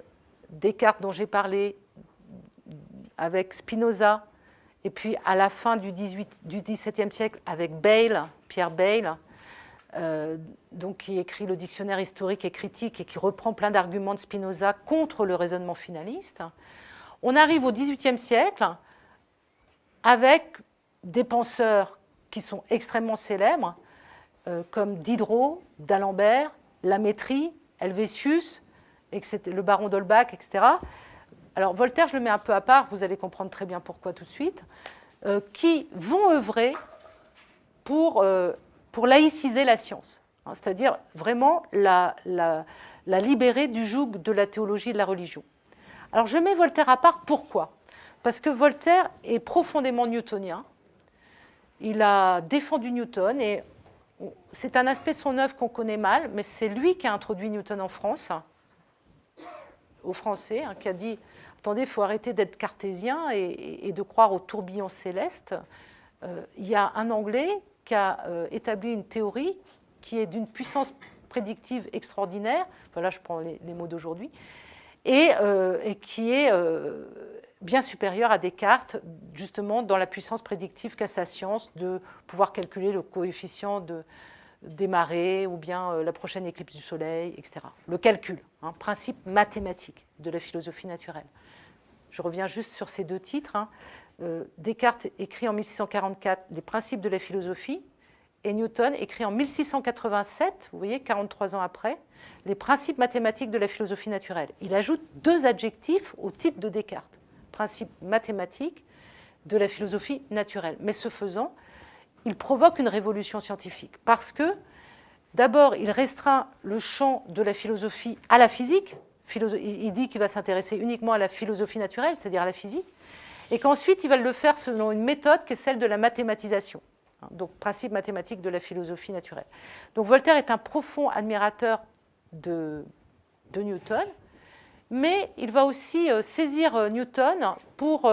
Descartes dont j'ai parlé, avec Spinoza, et puis à la fin du XVIIe siècle avec Bayle, Pierre Bayle, donc qui écrit le dictionnaire historique et critique et qui reprend plein d'arguments de Spinoza contre le raisonnement finaliste. On arrive au XVIIIe siècle avec des penseurs qui sont extrêmement célèbres, comme Diderot, d'Alembert, Lamétrie, Helvétius, le baron d'Holbach, etc. Alors Voltaire, je le mets un peu à part, vous allez comprendre très bien pourquoi tout de suite, qui vont œuvrer pour laïciser la science, hein, c'est-à-dire vraiment la libérer du joug de la théologie et de la religion. Alors je mets Voltaire à part, pourquoi ? Parce que Voltaire est profondément newtonien, il a défendu Newton, et c'est un aspect de son œuvre qu'on connaît mal, mais c'est lui qui a introduit Newton en France, aux Français, hein, qui a dit « Attendez, il faut arrêter d'être cartésien et de croire au tourbillon céleste. » Il y a un Anglais qui a établi une théorie qui est d'une puissance prédictive extraordinaire, voilà, je prends les mots d'aujourd'hui, et qui est bien supérieure à Descartes, justement dans la puissance prédictive qu'a sa science de pouvoir calculer le coefficient des marées ou bien la prochaine éclipse du Soleil, etc. Le calcul, hein, principe mathématique de la philosophie naturelle. Je reviens juste sur ces deux titres. Hein. Descartes écrit en 1644 les principes de la philosophie et Newton écrit en 1687, vous voyez, 43 ans après, les principes mathématiques de la philosophie naturelle. Il ajoute deux adjectifs au titre de Descartes, principes mathématiques de la philosophie naturelle. Mais ce faisant, il provoque une révolution scientifique parce que, d'abord, il restreint le champ de la philosophie à la physique. Il dit qu'il va s'intéresser uniquement à la philosophie naturelle, c'est-à-dire à la physique, et qu'ensuite, il va le faire selon une méthode qui est celle de la mathématisation. Donc, principe mathématique de la philosophie naturelle. Donc, Voltaire est un profond admirateur de Newton, mais il va aussi saisir Newton pour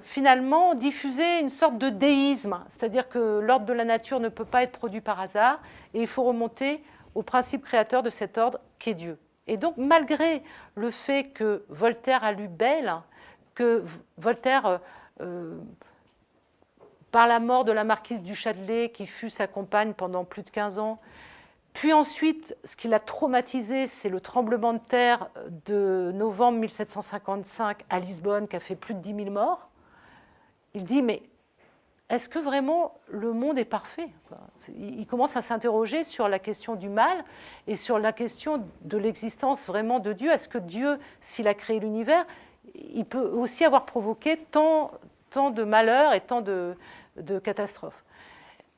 finalement diffuser une sorte de déisme, c'est-à-dire que l'ordre de la nature ne peut pas être produit par hasard, et il faut remonter au principe créateur de cet ordre qu'est Dieu. Et donc, malgré le fait que Voltaire a lu Bayle, que Voltaire, par la mort de la marquise du Châtelet, qui fut sa compagne pendant plus de 15 ans, puis ensuite, ce qui l'a traumatisé, c'est le tremblement de terre de novembre 1755 à Lisbonne, qui a fait plus de 10 000 morts. Il dit, mais est-ce que vraiment le monde est parfait? Il commence à s'interroger sur la question du mal et sur la question de l'existence vraiment de Dieu. Est-ce que Dieu, s'il a créé l'univers, il peut aussi avoir provoqué tant de malheurs et tant de catastrophes?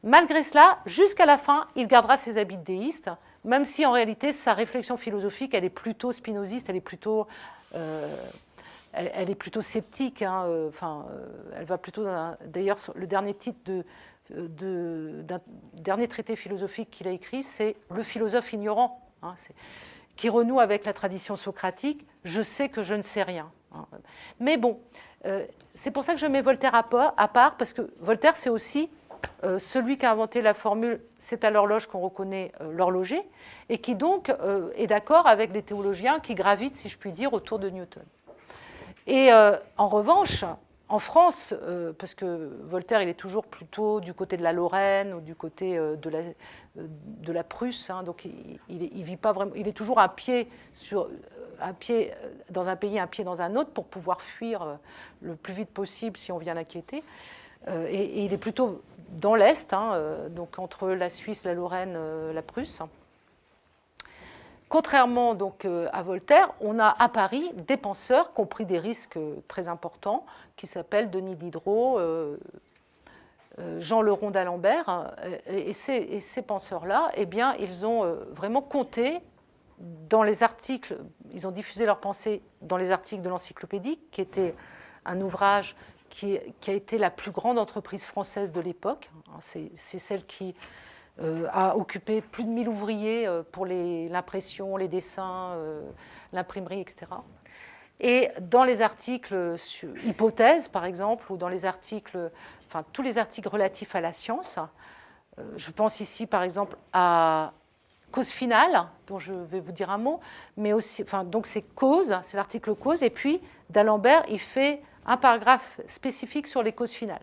Malgré cela, jusqu'à la fin, il gardera ses habits de déiste, même si en réalité, sa réflexion philosophique, elle est plutôt spinoziste, elle est plutôt sceptique, hein, elle va plutôt d'ailleurs, le dernier titre d'un dernier traité philosophique qu'il a écrit, c'est Le philosophe ignorant, hein, qui renoue avec la tradition socratique, je sais que je ne sais rien. Hein. Mais bon, c'est pour ça que je mets Voltaire à part, parce que Voltaire, c'est aussi celui qui a inventé la formule « c'est à l'horloge qu'on reconnaît l'horloger », et qui donc est d'accord avec les théologiens qui gravitent, si je puis dire, autour de Newton. Et en revanche, en France, parce que Voltaire, il est toujours plutôt du côté de la Lorraine ou du côté de la Prusse, hein, donc il vit pas vraiment, il est toujours un pied dans un pays, un pied dans un autre pour pouvoir fuir le plus vite possible si on vient l'inquiéter. Et il est plutôt dans l'Est, hein, donc entre la Suisse, la Lorraine, la Prusse. Contrairement donc à Voltaire, on a à Paris des penseurs qui ont pris des risques très importants, qui s'appellent Denis Diderot, Jean Leron d'Alembert, et ces penseurs-là, eh bien, ils ont vraiment compté dans les articles, ils ont diffusé leurs pensées dans les articles de l'Encyclopédie, qui était un ouvrage qui a été la plus grande entreprise française de l'époque. C'est celle qui a occupé plus de 1000 ouvriers pour l'impression, les dessins, l'imprimerie, etc. Et dans les articles sur hypothèses, par exemple, ou dans les articles, enfin tous les articles relatifs à la science, je pense ici, par exemple, à Cause finale, dont je vais vous dire un mot, mais aussi, enfin, donc c'est cause, c'est l'article cause, et puis d'Alembert, il fait un paragraphe spécifique sur les causes finales.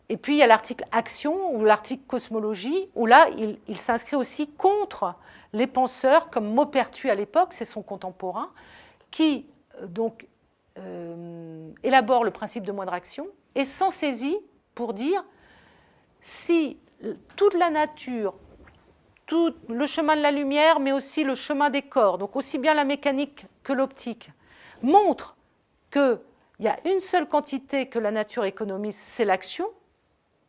Et puis il y a l'article action ou l'article cosmologie, où là, il s'inscrit aussi contre les penseurs comme Maupertuis à l'époque, c'est son contemporain, qui donc élabore le principe de moindre action et s'en saisit pour dire si toute la nature, tout le chemin de la lumière, mais aussi le chemin des corps, donc aussi bien la mécanique que l'optique, montre qu'il y a une seule quantité que la nature économise, c'est l'action,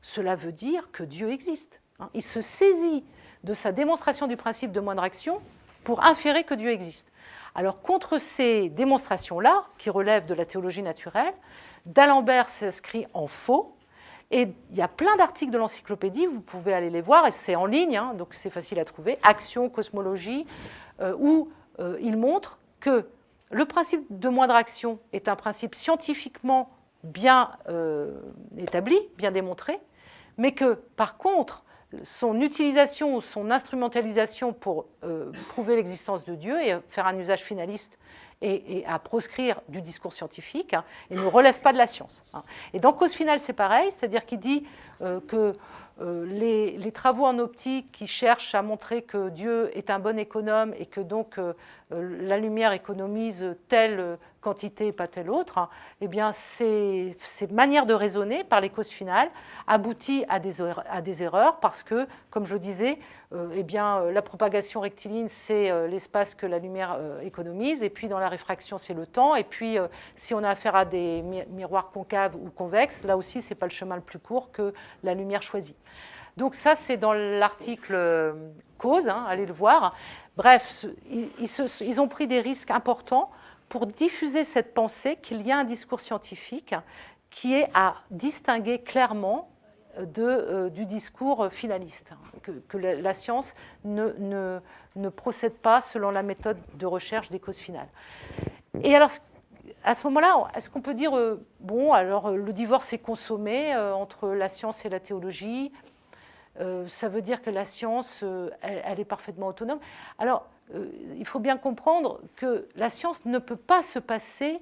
cela veut dire que Dieu existe. Il se saisit de sa démonstration du principe de moindre action pour inférer que Dieu existe. Alors, contre ces démonstrations-là, qui relèvent de la théologie naturelle, d'Alembert s'inscrit en faux. Et il y a plein d'articles de l'encyclopédie, vous pouvez aller les voir, et c'est en ligne, hein, donc c'est facile à trouver, Action, Cosmologie, où il montre que le principe de moindre action est un principe scientifiquement bien établi, bien démontré, mais que par contre, son utilisation ou son instrumentalisation pour prouver l'existence de Dieu et faire un usage finaliste et à proscrire du discours scientifique, hein, et ne relève pas de la science. Hein. Et dans Cause finale, c'est pareil, c'est-à-dire qu'il dit que les travaux en optique qui cherchent à montrer que Dieu est un bon économe et que donc la lumière économise telle quantité et pas telle autre, hein, eh bien ces manières de raisonner par les causes finales aboutit à des erreurs parce que, comme je le disais, eh bien, la propagation rectiligne, c'est l'espace que la lumière économise, et puis dans la réfraction, c'est le temps, et puis si on a affaire à des miroirs concaves ou convexes, là aussi, ce n'est pas le chemin le plus court que la lumière choisit. Donc ça, c'est dans l'article cause, hein, allez le voir. Bref, ils ont pris des risques importants pour diffuser cette pensée qu'il y a un discours scientifique qui est à distinguer clairement du discours finaliste, que la science ne procède pas selon la méthode de recherche des causes finales. Et alors, à ce moment-là, est-ce qu'on peut dire, bon, alors le divorce est consommé entre la science et la théologie, ça veut dire que la science, elle est parfaitement autonome. Alors, il faut bien comprendre que la science ne peut pas se passer,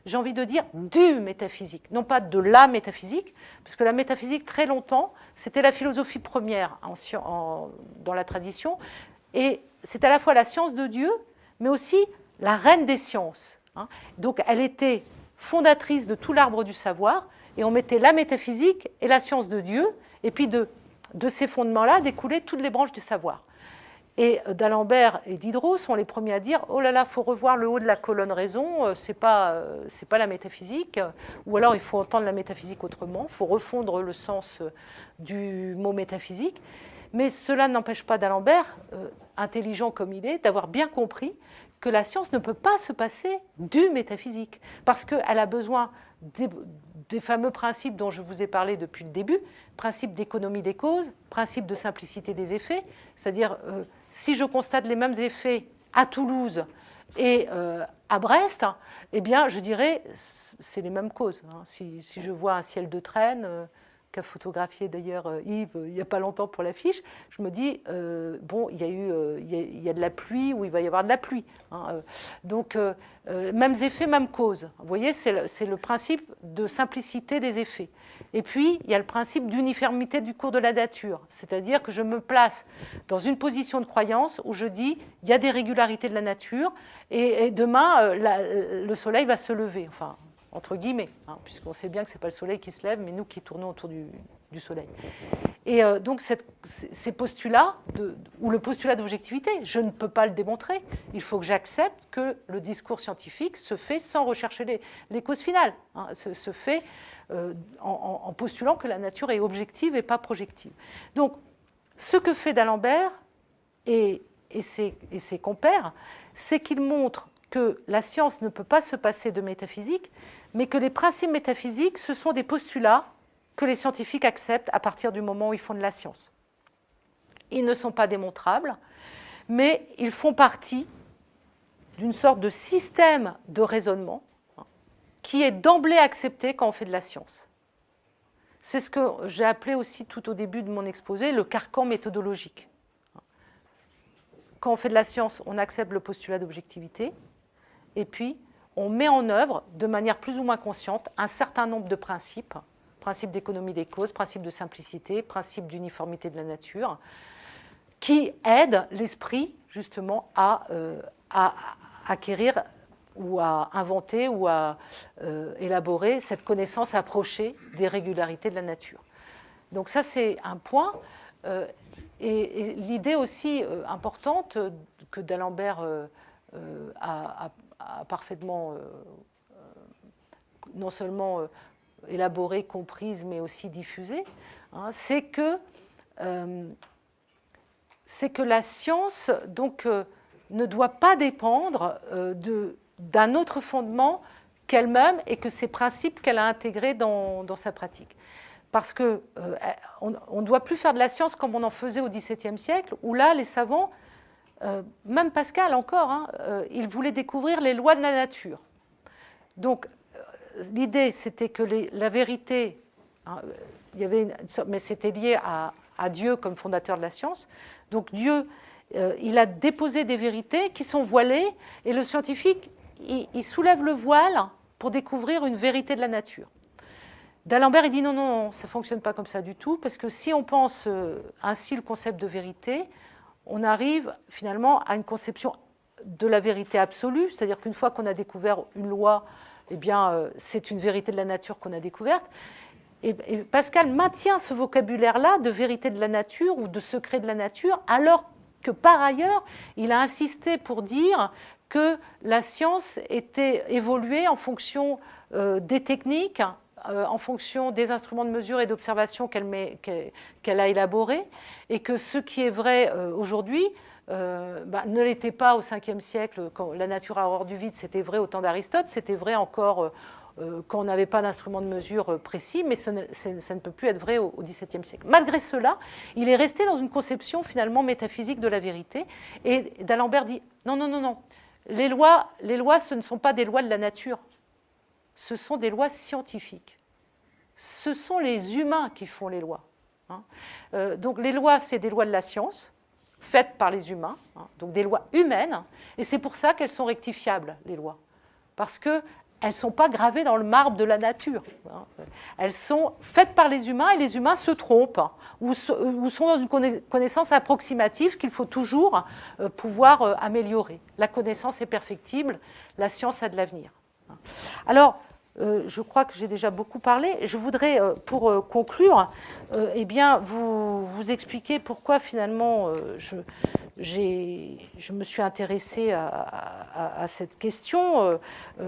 j'ai envie de dire, du métaphysique, non pas de la métaphysique, parce que la métaphysique, très longtemps, c'était la philosophie première dans la tradition, et c'est à la fois la science de Dieu, mais aussi la reine des sciences. Hein. Donc, elle était fondatrice de tout l'arbre du savoir, et on mettait la métaphysique et la science de Dieu, et puis de ces fondements-là découlaient toutes les branches du savoir. Et d'Alembert et Diderot sont les premiers à dire « Oh là là, il faut revoir le haut de la colonne raison, c'est pas la métaphysique, ou alors il faut entendre la métaphysique autrement, il faut refondre le sens du mot métaphysique. » Mais cela n'empêche pas d'Alembert, intelligent comme il est, d'avoir bien compris que la science ne peut pas se passer du métaphysique, parce qu'elle a besoin des fameux principes dont je vous ai parlé depuis le début, principe d'économie des causes, principe de simplicité des effets, c'est-à-dire si je constate les mêmes effets à Toulouse et à Brest, eh bien je dirais c'est les mêmes causes. Si je vois un ciel de traîne, qu'a photographié d'ailleurs Yves il n'y a pas longtemps pour l'affiche, je me dis, bon, il y a de la pluie ou il va y avoir de la pluie. Donc, mêmes effets, mêmes causes. Vous voyez, c'est le principe de simplicité des effets. Et puis, il y a le principe d'uniformité du cours de la nature, c'est-à-dire que je me place dans une position de croyance où je dis, il y a des régularités de la nature et demain, le soleil va se lever. Enfin, entre guillemets, puisqu'on sait bien que ce n'est pas le soleil qui se lève, mais nous qui tournons autour du soleil. Et donc ces postulats, ou le postulat d'objectivité, je ne peux pas le démontrer. Il faut que j'accepte que le discours scientifique se fait sans rechercher les causes finales, se fait en postulant que la nature est objective et pas projective. Donc, ce que fait d'Alembert et ses compères, c'est qu'il montre que la science ne peut pas se passer de métaphysique, mais que les principes métaphysiques, ce sont des postulats que les scientifiques acceptent à partir du moment où ils font de la science. Ils ne sont pas démontrables, mais ils font partie d'une sorte de système de raisonnement qui est d'emblée accepté quand on fait de la science. C'est ce que j'ai appelé aussi tout au début de mon exposé le carcan méthodologique. Quand on fait de la science, on accepte le postulat d'objectivité, et puis on met en œuvre, de manière plus ou moins consciente, un certain nombre de principes, principe d'économie des causes, principe de simplicité, principe d'uniformité de la nature, qui aident l'esprit justement à acquérir ou à inventer ou à élaborer cette connaissance approchée des régularités de la nature. Donc ça, c'est un point. Et l'idée aussi importante que d'Alembert a parfaitement non seulement élaborée, comprise, mais aussi diffusée, c'est que la science donc, ne doit pas dépendre d'un autre fondement qu'elle-même et que ses principes qu'elle a intégrés dans sa pratique. Parce qu'on ne doit plus faire de la science comme on en faisait au XVIIe siècle, où là, les savants, même Pascal encore, il voulait découvrir les lois de la nature. Donc, l'idée, c'était que la vérité, il y avait mais c'était lié à Dieu comme fondateur de la science. Donc, Dieu, il a déposé des vérités qui sont voilées, et le scientifique, il soulève le voile pour découvrir une vérité de la nature. D'Alembert, il dit non, non, ça ne fonctionne pas comme ça du tout, parce que si on pense ainsi le concept de vérité, on arrive finalement à une conception de la vérité absolue, c'est-à-dire qu'une fois qu'on a découvert une loi, eh bien, c'est une vérité de la nature qu'on a découverte. Et Pascal maintient ce vocabulaire-là de vérité de la nature ou de secret de la nature, alors que par ailleurs, il a insisté pour dire que la science était évoluée en fonction des techniques, en fonction des instruments de mesure et d'observation qu'elle a élaborés, et que ce qui est vrai aujourd'hui ne l'était pas au 5e siècle, quand la nature a horreur du vide, c'était vrai au temps d'Aristote, c'était vrai encore quand on n'avait pas d'instrument de mesure précis, mais ça ne peut plus être vrai au XVIIe siècle. Malgré cela, il est resté dans une conception finalement métaphysique de la vérité, et d'Alembert dit non, non, non, non, les lois, ce ne sont pas des lois de la nature, ce sont des lois scientifiques. Ce sont les humains qui font les lois. Donc les lois, c'est des lois de la science, faites par les humains, donc des lois humaines, et c'est pour ça qu'elles sont rectifiables, les lois. Parce qu'elles ne sont pas gravées dans le marbre de la nature. Elles sont faites par les humains, et les humains se trompent, ou sont dans une connaissance approximative qu'il faut toujours pouvoir améliorer. La connaissance est perfectible, la science a de l'avenir. Alors, je crois que j'ai déjà beaucoup parlé. Je voudrais, pour conclure, eh bien, vous expliquer pourquoi finalement je me suis intéressée à cette question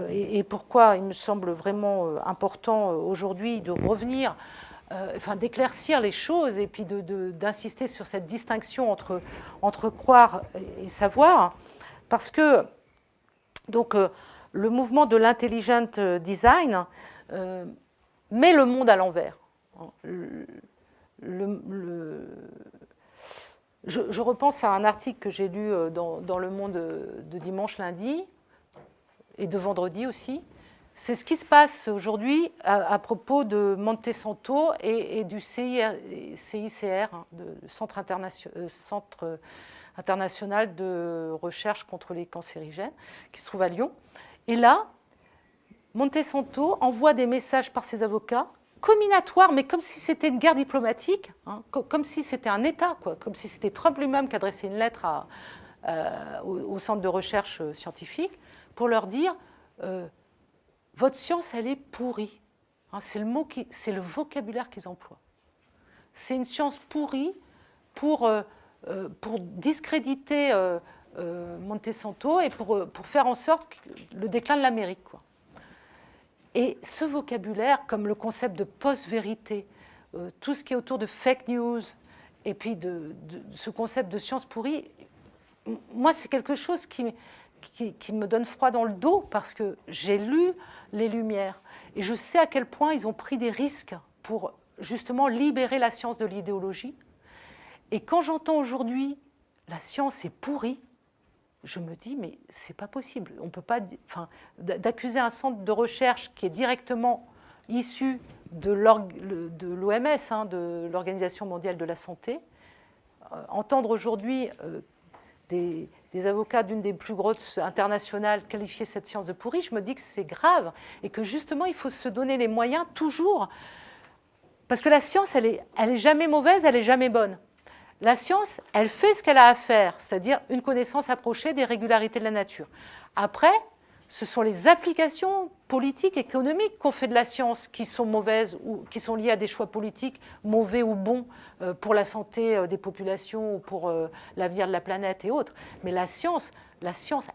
et pourquoi il me semble vraiment important aujourd'hui de revenir, enfin d'éclaircir les choses et puis d'insister sur cette distinction entre croire et savoir, parce que donc le mouvement de l'intelligent design met le monde à l'envers. Je repense à un article que j'ai lu dans Le Monde de dimanche, lundi, et de vendredi aussi. C'est ce qui se passe aujourd'hui à propos de Monte Santo et du CICR, le Centre international de recherche contre les cancérigènes, qui se trouve à Lyon. Et là, Monte Santo envoie des messages par ses avocats, comminatoires, mais comme si c'était une guerre diplomatique, hein, comme si c'était un État, quoi, comme si c'était Trump lui-même qui adressait une lettre au centre de recherche scientifique pour leur dire votre science, elle est pourrie. Hein, c'est le vocabulaire qu'ils emploient. C'est une science pourrie pour discréditer Monte Santo et pour faire en sorte le déclin de l'Amérique, quoi. Et ce vocabulaire, comme le concept de post-vérité, tout ce qui est autour de fake news, et puis de ce concept de science pourrie, moi, c'est quelque chose qui me donne froid dans le dos, parce que j'ai lu les Lumières, et je sais à quel point ils ont pris des risques pour justement libérer la science de l'idéologie. Et quand j'entends aujourd'hui la science est pourrie, je me dis, mais c'est pas possible. On peut pas, enfin, d'accuser un centre de recherche qui est directement issu de l'OMS, hein, de l'Organisation mondiale de la santé, entendre aujourd'hui des avocats d'une des plus grosses internationales qualifier cette science de pourrie, je me dis que c'est grave et que justement il faut se donner les moyens toujours, parce que la science, elle est jamais mauvaise, elle est jamais bonne. La science, elle fait ce qu'elle a à faire, c'est-à-dire une connaissance approchée des régularités de la nature. Après, ce sont les applications politiques, économiques qu'on fait de la science qui sont mauvaises ou qui sont liées à des choix politiques mauvais ou bons pour la santé des populations ou pour l'avenir de la planète et autres. Mais la science,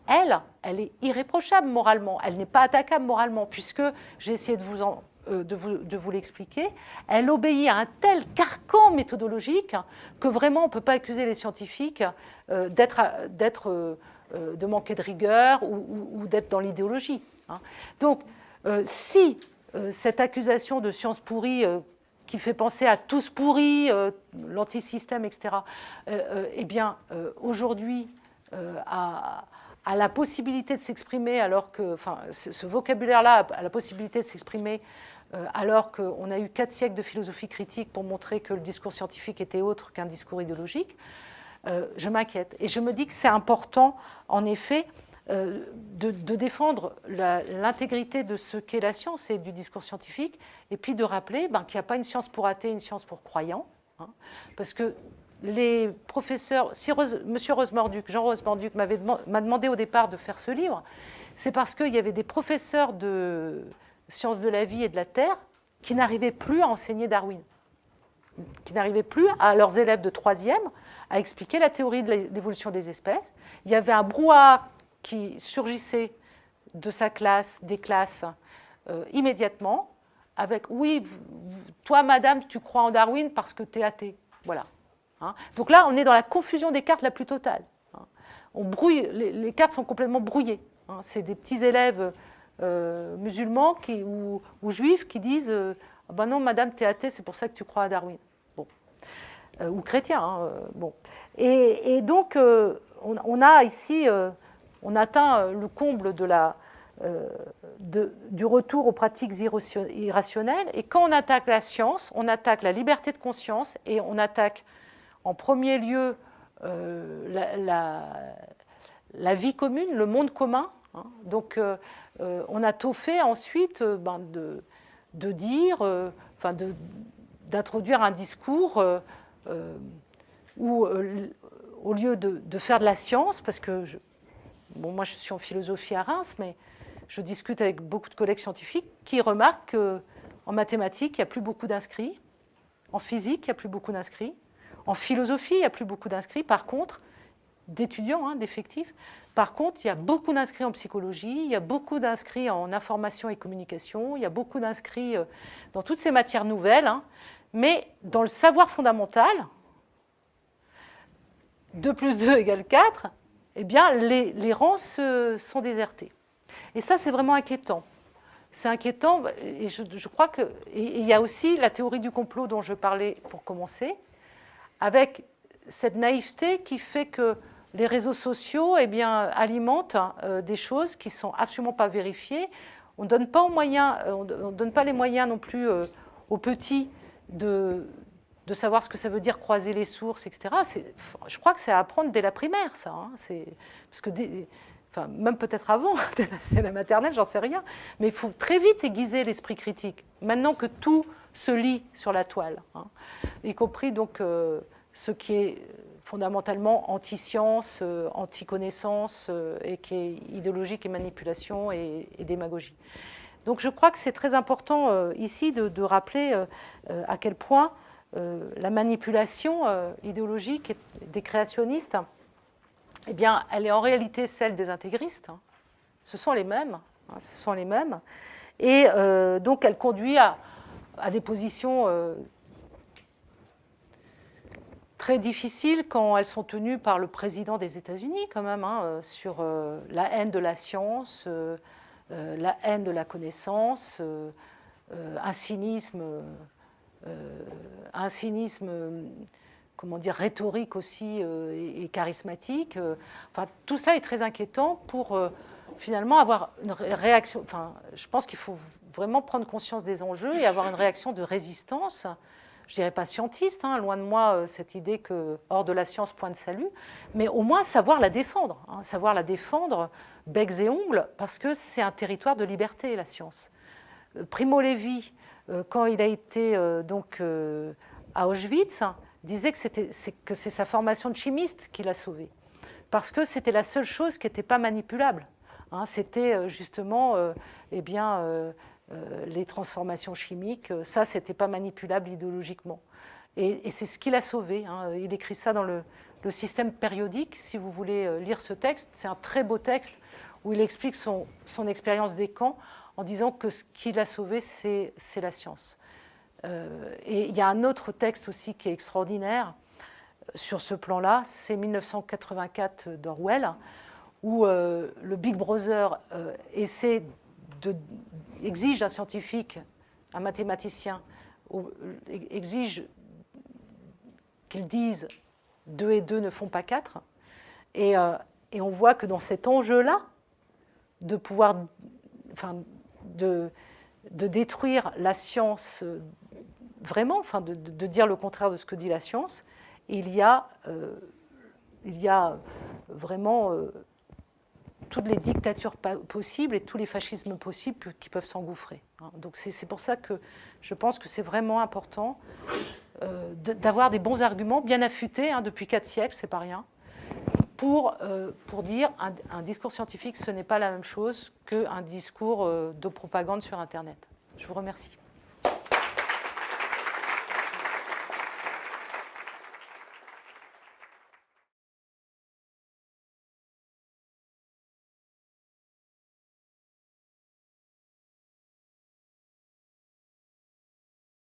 elle est irréprochable moralement. Elle n'est pas attaquable moralement, puisque j'ai essayé de vous l'expliquer, elle obéit à un tel carcan méthodologique que vraiment on ne peut pas accuser les scientifiques de manquer de rigueur ou d'être dans l'idéologie. Hein. Donc, si cette accusation de science pourrie qui fait penser à tous pourris, l'antisystème, etc., eh bien, aujourd'hui, a la possibilité de s'exprimer alors que, enfin, ce vocabulaire-là a la possibilité de s'exprimer alors qu'on a eu 4 siècles de philosophie critique pour montrer que le discours scientifique était autre qu'un discours idéologique, je m'inquiète. Et je me dis que c'est important, en effet, de défendre l'intégrité de ce qu'est la science et du discours scientifique, et puis de rappeler qu'il n'y a pas une science pour athées, une science pour croyants, hein, parce que les professeurs, si M. Jean Rosemorduc m'a demandé au départ de faire ce livre, c'est parce qu'il y avait des professeurs de sciences de la vie et de la terre qui n'arrivaient plus à enseigner Darwin, qui n'arrivaient plus à leurs élèves de 3e à expliquer la théorie de l'évolution des espèces. Il y avait un brouhaha qui surgissait de sa classe, des classes, immédiatement, avec « oui, toi, madame, tu crois en Darwin parce que tu es athée ». Voilà. Hein. Donc là, on est dans la confusion des cartes la plus totale. Hein. On brouille, les cartes sont complètement brouillées. Hein. C'est des petits élèves musulmans ou juifs qui disent « ben non, madame, tu es athée, c'est pour ça que tu crois à Darwin ». Bon. Ou chrétien. Hein. Bon. Et donc, on a ici, on atteint le comble du retour aux pratiques irrationnelles. Et quand on attaque la science, on attaque la liberté de conscience et on attaque en premier lieu la vie commune, le monde commun. Hein. Donc, on a tout fait ensuite de dire, d'introduire un discours où, au lieu de faire de la science, parce que moi je suis en philosophie à Reims, mais je discute avec beaucoup de collègues scientifiques qui remarquent qu'en mathématiques, il n'y a plus beaucoup d'inscrits, en physique, il n'y a plus beaucoup d'inscrits, en philosophie, il n'y a plus beaucoup d'inscrits. Par contre, d'étudiants, d'effectifs. Par contre, il y a beaucoup d'inscrits en psychologie, il y a beaucoup d'inscrits en information et communication, il y a beaucoup d'inscrits dans toutes ces matières nouvelles, mais dans le savoir fondamental, 2 plus 2 égale 4, eh bien, les rangs sont désertés. Et ça, c'est vraiment inquiétant. C'est inquiétant, et je crois que... Et il y a aussi la théorie du complot dont je parlais pour commencer, avec cette naïveté qui fait que les réseaux sociaux alimentent des choses qui ne sont absolument pas vérifiées. On ne donne pas les moyens non plus aux petits de savoir ce que ça veut dire croiser les sources, etc. Je crois que c'est à apprendre dès la primaire, ça. Parce que même peut-être avant, c'est la maternelle, j'en sais rien. Mais il faut très vite aiguiser l'esprit critique. Maintenant que tout se lit sur la toile, y compris donc ce qui est fondamentalement anti-science, anti-connaissance, et qui est idéologique et manipulation et démagogie. Donc je crois que c'est très important ici de rappeler à quel point la manipulation idéologique des créationnistes, eh bien, elle est en réalité celle des intégristes. Ce sont les mêmes. Ce sont les mêmes. Et donc elle conduit à des positions très difficiles quand elles sont tenues par le président des États-Unis, quand même, sur la haine de la science, la haine de la connaissance, un cynisme comment dire, rhétorique aussi et charismatique. Enfin, tout cela est très inquiétant pour finalement avoir une réaction. Enfin, je pense qu'il faut vraiment prendre conscience des enjeux et avoir une réaction de résistance. Je dirais pas scientiste, loin de moi cette idée que hors de la science point de salut, mais au moins savoir la défendre, savoir la défendre becs et ongles, parce que c'est un territoire de liberté, la science. Primo Levi, quand il a été à Auschwitz, disait que c'est sa formation de chimiste qui l'a sauvé, parce que c'était la seule chose qui n'était pas manipulable. C'était justement les transformations chimiques, ça, c'était pas manipulable idéologiquement. Et c'est ce qui l'a sauvé. Il écrit ça dans le système périodique. Si vous voulez lire ce texte, c'est un très beau texte où il explique son expérience des camps en disant que ce qui l'a sauvé, c'est la science. Et il y a un autre texte aussi qui est extraordinaire sur ce plan-là, c'est 1984 d'Orwell, où le Big Brother exige d'un scientifique, un mathématicien, exige qu'il dise 2 et 2 ne font pas 4. Et on voit que dans cet enjeu-là, de pouvoir, de détruire la science vraiment, de dire le contraire de ce que dit la science, il y a vraiment toutes les dictatures possibles et tous les fascismes possibles qui peuvent s'engouffrer. Donc c'est pour ça que je pense que c'est vraiment important d'avoir des bons arguments bien affûtés depuis 4 siècles, c'est pas rien, pour dire un discours scientifique, ce n'est pas la même chose qu'un discours de propagande sur Internet. Je vous remercie.